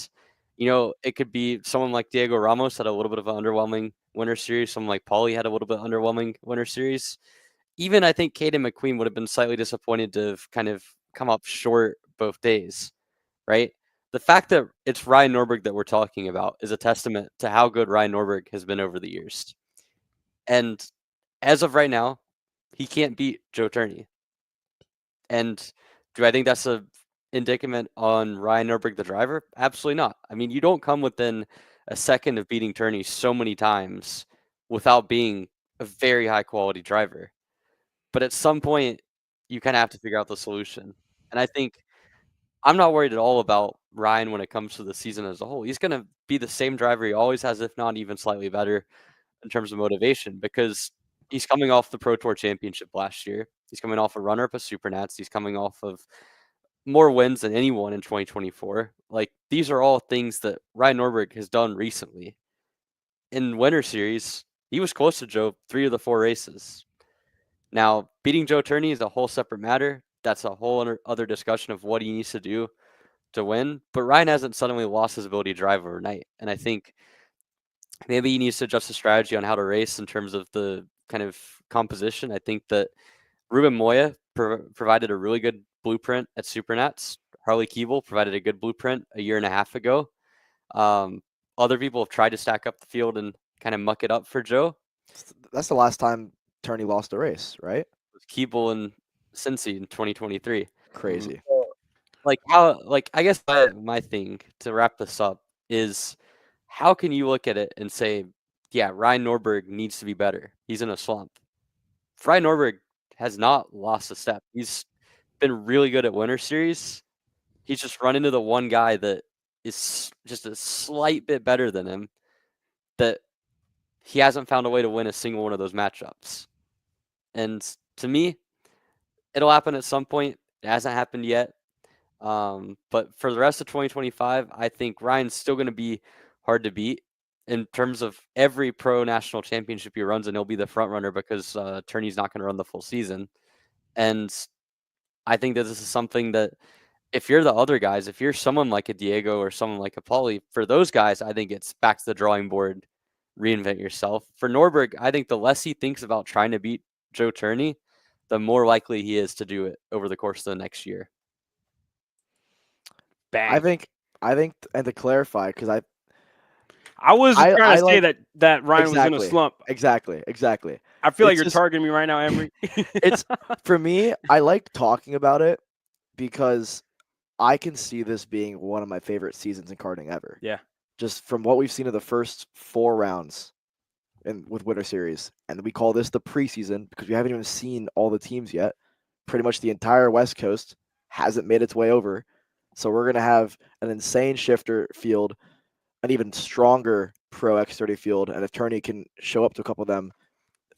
it could be someone like Diego Ramos had a little bit of an underwhelming Winter Series. Someone like Paulie had a little bit underwhelming Winter Series. Even I think Caden McQueen would have been slightly disappointed to have kind of come up short both days, right? The fact that it's Ryan Norberg that we're talking about is a testament to how good Ryan Norberg has been over the years. And as of right now, he can't beat Joe Turney. And do I think that's a indictment on Ryan Norberg, the driver? Absolutely not. I mean, you don't come within a second of beating Turney so many times without being a very high quality driver. But at some point, you kind of have to figure out the solution. And I think I'm not worried at all about Ryan when it comes to the season as a whole. He's going to be the same driver he always has, if not even slightly better in terms of motivation, because he's coming off the Pro Tour Championship last year. He's coming off a runner-up of Supernats. He's coming off of more wins than anyone in 2024. Like, these are all things that Ryan Norberg has done recently. In Winter Series, he was close to Joe 3 of the 4 races. Now, beating Joe Turney is a whole separate matter. That's a whole other discussion of what he needs to do to win. But Ryan hasn't suddenly lost his ability to drive overnight. And I think maybe he needs to adjust the strategy on how to race in terms of the kind of composition. I think that Ruben Moya provided a really good blueprint at Supernats. Harley Keeble provided a good blueprint a year and a half ago. Other people have tried to stack up the field and kind of muck it up for Joe. That's the last time Turney lost a race, right? With Keeble and Cincy in 2023. Crazy. I guess my thing to wrap this up is, how can you look at it and say, yeah, Ryan Norberg needs to be better? He's in a slump. Ryan Norberg has not lost a step. He's been really good at Winter Series. He's just run into the one guy that is just a slight bit better than him, that he hasn't found a way to win a single one of those matchups. And to me, it'll happen at some point. It hasn't happened yet. But for the rest of 2025, I think Ryan's still going to be hard to beat. in terms of every pro national championship he runs, and he'll be the front runner because Turney's not going to run the full season. And I think that this is something that if you're the other guys, if you're someone like a Diego or someone like a Pauly, for those guys, I think it's back to the drawing board, reinvent yourself. For Norberg, I think the less he thinks about trying to beat Joe Turney, the more likely he is to do it over the course of the next year. Bang. I think, and to clarify, because I wasn't trying to say like that Ryan was in a exactly, slump. exactly. I feel like It's you're just- targeting me right now, Emery. It's for me. I like talking about it because I can see this being one of my favorite seasons in karting ever. Yeah. Just from what we've seen of the first 4 rounds with Winter Series, and we call this the preseason because we haven't even seen all the teams yet. Pretty much the entire West Coast hasn't made its way over, so we're gonna have an insane shifter field, an even stronger Pro X30 field, and if Turney can show up to a couple of them,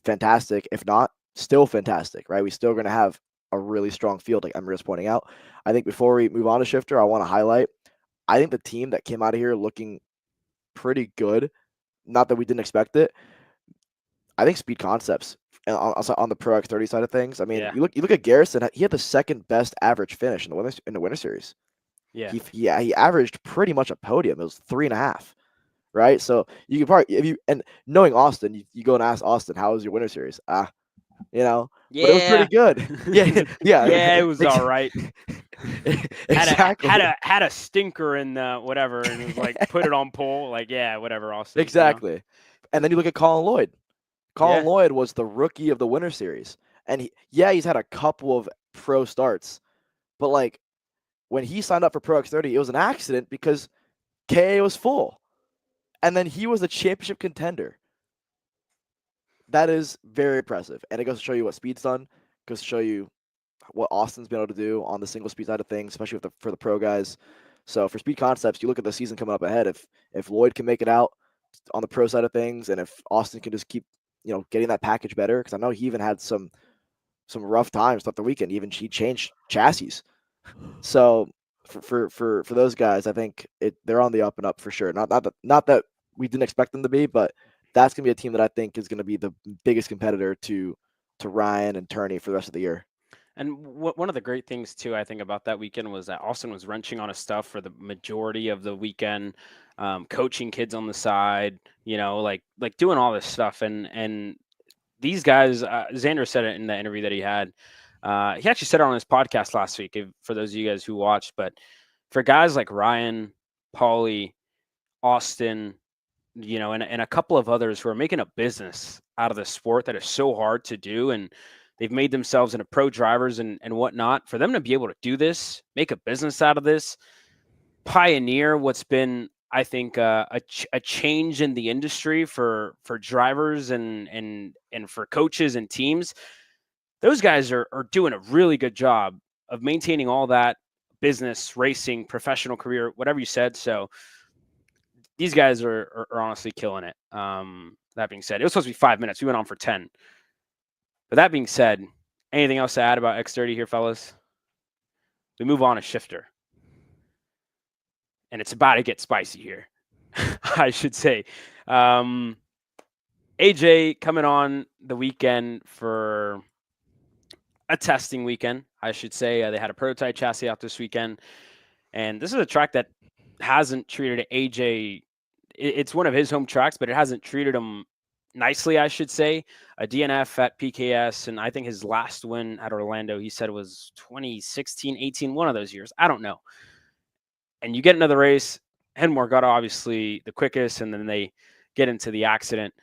fantastic. If not, still fantastic, right? We still gonna have a really strong field, like Emery was pointing out. I think before we move on to shifter, I want to highlight. I think the team that came out of here looking pretty good. Not that we didn't expect it. I think Speed Concepts on the Pro X30 side of things. I mean, Yeah. you look at Garrison. He had the second best average finish in the winter series. Yeah. He averaged pretty much a podium. It was 3.5, right? So you can probably knowing Austin, you go and ask Austin, how was your winter series? You know, but it was pretty good. Yeah, Yeah, it was all right. Exactly. Had a stinker in whatever, and it was like put it on pole. Like, yeah, whatever, Austin. Exactly. And then you look at Colin Lloyd. Colin Yeah. Lloyd was the rookie of the winter series. And he's had a couple of pro starts, but like when he signed up for Pro X30, it was an accident because KA was full. And then he was a championship contender. That is very impressive. And it goes to show you what speed's done, goes to show you what Austin's been able to do on the single speed side of things, especially for the pro guys. So for Speed Concepts, you look at the season coming up ahead. If Lloyd can make it out on the pro side of things, and if Austin can just keep getting that package better, because I know he even had some rough times throughout the weekend. Even he changed chassis. So for those guys, I think they're on the up and up for sure. Not that we didn't expect them to be, but that's gonna be a team that I think is gonna be the biggest competitor to Ryan and Turney for the rest of the year. And one of the great things too, I think, about that weekend was that Austin was wrenching on his stuff for the majority of the weekend, coaching kids on the side, like doing all this stuff. And these guys, Xander said it in the interview that he had. He actually said it on his podcast last week, for those of you guys who watched. But for guys like Ryan, Pauly, Austin, and a couple of others who are making a business out of the sport that is so hard to do, and they've made themselves into pro drivers and whatnot, for them to be able to do this, make a business out of this, pioneer what's been, I think, a change in the industry for drivers and for coaches and teams. Those guys are doing a really good job of maintaining all that business, racing, professional career, whatever you said. So these guys are honestly killing it. That being said, it was supposed to be 5 minutes. We went on for 10. But that being said, anything else to add about X30 here, fellas? We move on to shifter. And it's about to get spicy here, I should say. AJ coming on the weekend for a testing weekend, I should say. They had a prototype chassis out this weekend. And this is a track that hasn't treated AJ. It's one of his home tracks, but it hasn't treated him nicely, I should say. A DNF at PKS, and I think his last win at Orlando, he said, was 2016, 18, one of those years. I don't know. And you get another race. Henmore got obviously the quickest, and then they get into the accident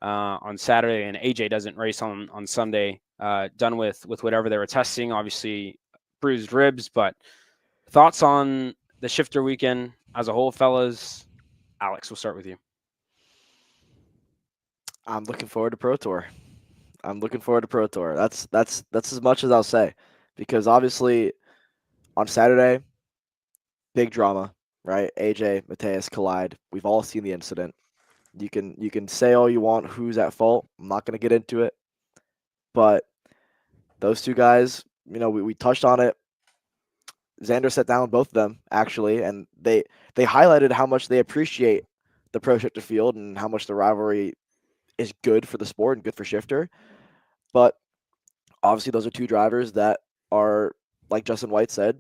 on Saturday, and AJ doesn't race on Sunday. Done with whatever they were testing. Obviously, bruised ribs. But thoughts on the shifter weekend as a whole, fellas? Alex, we'll start with you. I'm looking forward to Pro Tour. That's as much as I'll say, because obviously on Saturday, big drama, right? AJ, Mateus collide. We've all seen the incident. You can say all you want who's at fault. I'm not going to get into it. But those two guys, we touched on it. Xander sat down with both of them, actually, and they highlighted how much they appreciate the pro shifter field and how much the rivalry is good for the sport and good for shifter. But obviously, those are two drivers that are, like Justin White said,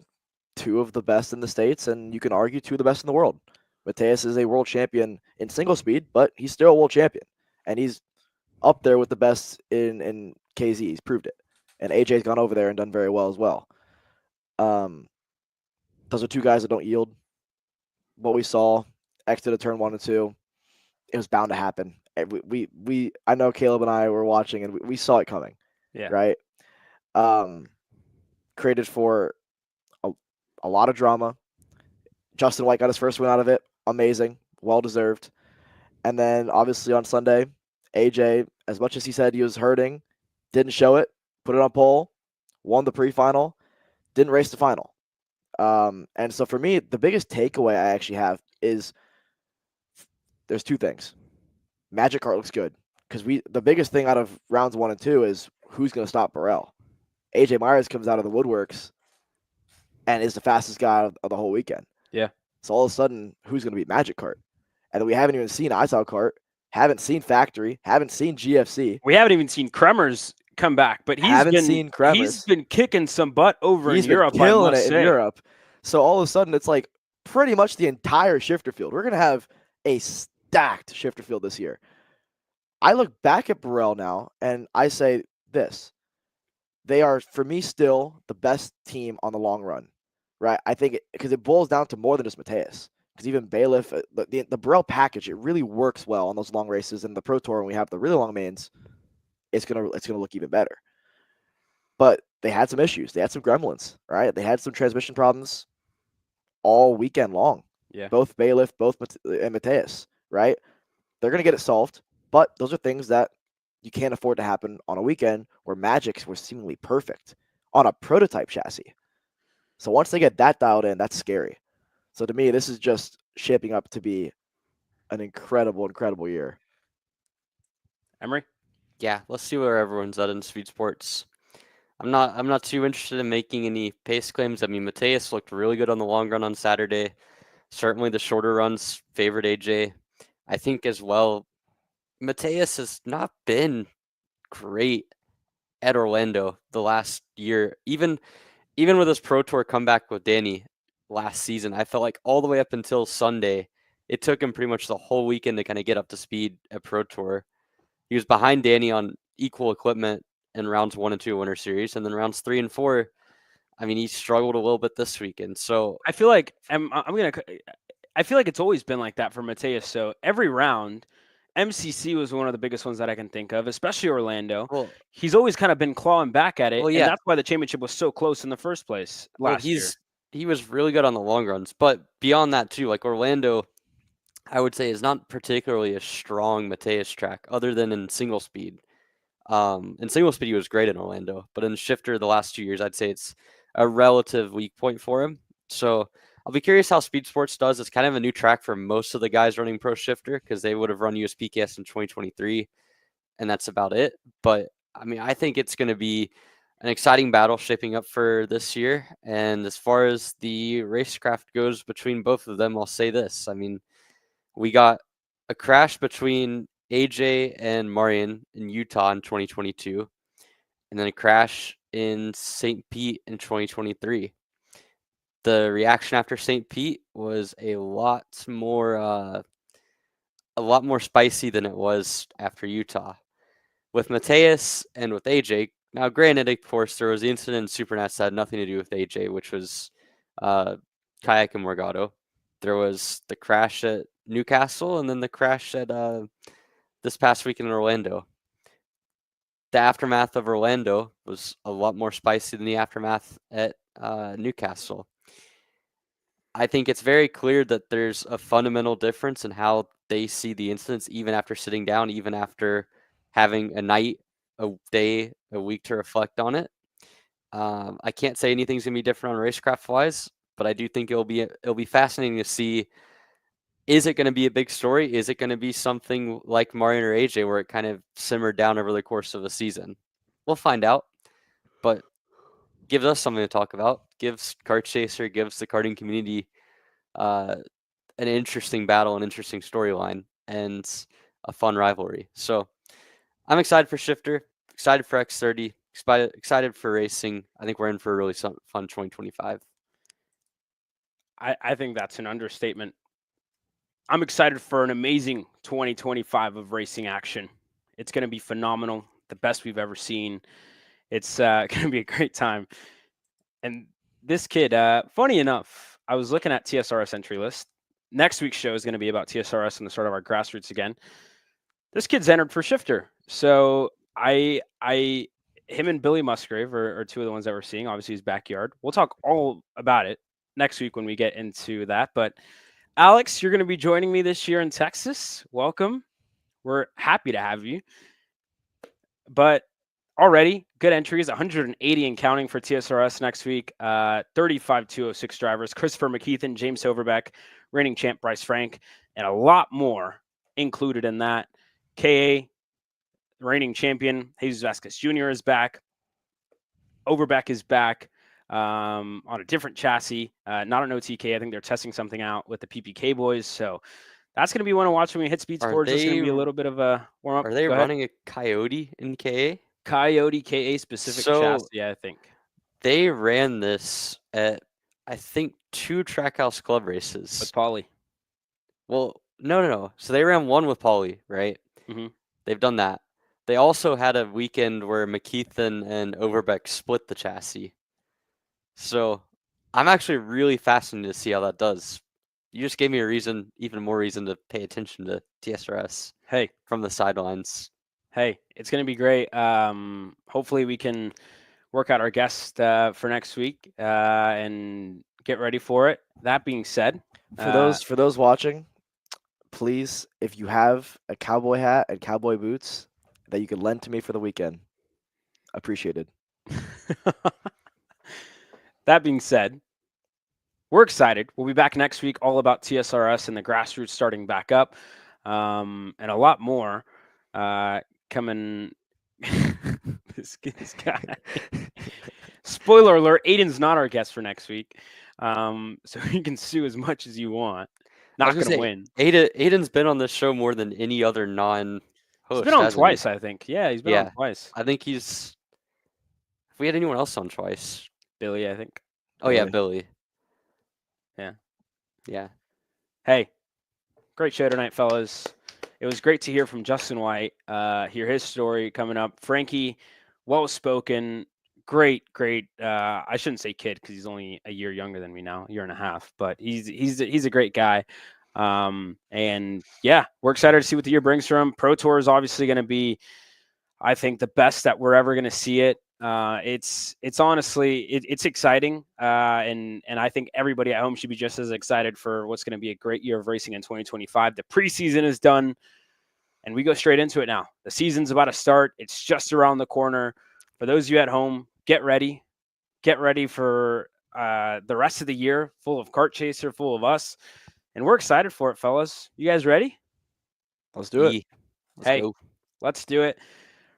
two of the best in the States, and you can argue two of the best in the world. Mateus is a world champion in single speed, but he's still a world champion. And he's up there with the best in KZ. He's proved it. And AJ's gone over there and done very well as well. Those are two guys that don't yield. What we saw, exited turn 1 and 2, it was bound to happen. We I know Caleb and I were watching, and we saw it coming. Yeah. Right? Created for a lot of drama. Justin White got his first win out of it. Amazing. Well deserved. And then obviously on Sunday, AJ, as much as he said he was hurting, didn't show it, put it on pole, won the pre-final, didn't race the final. And so for me, the biggest takeaway I actually have is there's two things. Magic Kart looks good because the biggest thing out of rounds 1 and 2 is who's going to stop Burrell. AJ Myers comes out of the woodworks and is the fastest guy of the whole weekend. Yeah. So all of a sudden, who's going to beat Magic Kart? And then we haven't even seen ISO Kart, haven't seen Factory, haven't seen GFC. We haven't even seen Kremers come back, but he's been kicking some butt over in Europe. He's been killing it in Europe. So all of a sudden, it's like pretty much the entire shifter field. We're going to have a stacked shifter field this year. I look back at Burrell now, and I say this. They are, for me, still the best team on the long run, right? I think because it boils down to more than just Mateus. Because even Bailiff, the Burrell package, it really works well on those long races. And the Pro Tour, when we have the really long mains, it's gonna look even better. But they had some issues. They had some gremlins, right? They had some transmission problems all weekend long. Yeah. Both Bailiff, and Mateus, right? They're gonna get it solved. But those are things that you can't afford to happen on a weekend where Magics were seemingly perfect on a prototype chassis. So once they get that dialed in, that's scary. So to me, this is just shaping up to be an incredible, incredible year. Emery? Yeah, let's see where everyone's at in speed sports. I'm not too interested in making any pace claims. I mean, Mateus looked really good on the long run on Saturday. Certainly the shorter runs favored AJ. I think as well, Mateus has not been great at Orlando the last year. Even with his Pro Tour comeback with Danny last season, I felt like all the way up until Sunday, it took him pretty much the whole weekend to kind of get up to speed at Pro Tour. He was behind Danny on equal equipment in rounds 1 and 2 Winter Series, and then rounds 3 and 4, I mean, he struggled a little bit this weekend. So I feel like I feel like it's always been like that for Mateus. So every round, MCC was one of the biggest ones that I can think of, especially Orlando. well, He's always kind of been clawing back at it, Well, and yeah. that's why the championship was so close in the first place last year. He was really good on the long runs, but beyond that too, like Orlando, I would say is not particularly a strong Mateus track, other than in single speed. In single speed, he was great in Orlando, but in shifter the last 2 years, I'd say it's a relative weak point for him. So I'll be curious how Speed Sports does. It's kind of a new track for most of the guys running Pro Shifter because they would have run USPKS in 2023, and that's about it. But I mean, I think it's going to be an exciting battle shaping up for this year. And as far as the racecraft goes between both of them, I'll say this. I mean, we got a crash between AJ and Marian in Utah in 2022, and then a crash in St. Pete in 2023. The reaction after St. Pete was a lot more spicy than it was after Utah. With Mateus and with AJ, now granted, of course, there was the incident in Supernats that had nothing to do with AJ, which was Kayak and Morgado. There was the crash at Newcastle, and then the crash at this past weekend in Orlando. The aftermath of Orlando was a lot more spicy than the aftermath at Newcastle. I think it's very clear that there's a fundamental difference in how they see the incidents, even after sitting down, even after having a night, a day, a week to reflect on it. I can't say anything's gonna be different on racecraft wise, but I do think it'll be fascinating to see. Is it going to be a big story? Is it going to be something like Marian or AJ where it kind of simmered down over the course of a season? We'll find out, but gives us something to talk about. Gives Kart Chaser, gives the karting community an interesting battle, an interesting storyline, and a fun rivalry. So I'm excited for Shifter, excited for X30, excited for racing. I think we're in for a really fun 2025. I think that's an understatement. I'm excited for an amazing 2025 of racing action. It's going to be phenomenal, the best we've ever seen. It's going to be a great time. And this kid, funny enough, I was looking at TSRS entry list. Next week's show is going to be about TSRS and the start of our grassroots again. This kid's entered for Shifter. So him and Billy Musgrave are two of the ones that we're seeing. Obviously, his backyard. We'll talk all about it next week when we get into that. But Alex, you're going to be joining me this year in Texas. Welcome. We're happy to have you. But already good entries, 180 and counting for TSRS next week. 35-206 drivers, Christopher McKeithen, James Overbeck, reigning champ Bryce Frank, and a lot more included in that. KA, reigning champion, Jesus Vasquez Jr. is back. Overbeck is back on a different chassis, not an OTK. I think they're testing something out with the PPK boys. So that's going to be one to watch when we hit speed sports. It's going to be a little bit of a warm up. Are they running a Coyote in KA? Coyote KA specific chassis, I think. They ran this at, I think, 2 Trackhouse Club races. With Pauly. Well, no. So they ran one with Pauly, right? Mm-hmm. They've done that. They also had a weekend where McKeithen and Overbeck split the chassis. So I'm actually really fascinated to see how that does. You just gave me even more reason to pay attention to TSRS. Hey, from the sidelines. Hey, it's going to be great. Hopefully we can work out our guest for next week and get ready for it. That being said, for those watching, please, if you have a cowboy hat and cowboy boots that you could lend to me for the weekend, appreciated. That being said, we're excited. We'll be back next week, all about TSRS and the grassroots starting back up, and a lot more coming. this guy. Spoiler alert: Aiden's not our guest for next week, so you can sue as much as you want. Not going to win. Aiden's been on this show more than any other non-host. He's been on twice, I think. Yeah, he's been on twice. I think if we had anyone else on twice. Billy, I think. Oh, yeah, Billy. Yeah. Hey, great show tonight, fellas. It was great to hear from Justin White, hear his story coming up. Frankie, well-spoken, great. I shouldn't say kid because he's only a year younger than me now, a year and a half. But he's a great guy. And yeah, we're excited to see what the year brings for him. Pro Tour is obviously going to be, I think, the best that we're ever going to see it. It's honestly it's exciting, and I think everybody at home should be just as excited for what's going to be a great year of racing in 2025. The preseason is done, and we go straight into it now. The season's about to start. It's just around the corner. For those of you at home, get ready for the rest of the year, full of Kart Chaser, full of us, and we're excited for it, fellas. You guys ready? Let's do it. Let's do it.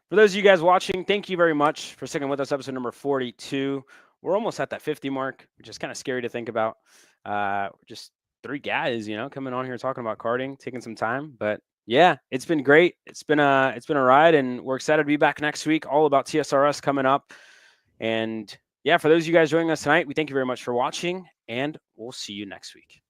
For those of you guys watching, thank you very much for sticking with us. Episode number 42. We're almost at that 50 mark, which is kind of scary to think about. We're just 3 guys, coming on here talking about karting, taking some time. But yeah, it's been great. It's been a ride, and we're excited to be back next week. All about TSRS coming up. And yeah, for those of you guys joining us tonight, we thank you very much for watching, and we'll see you next week.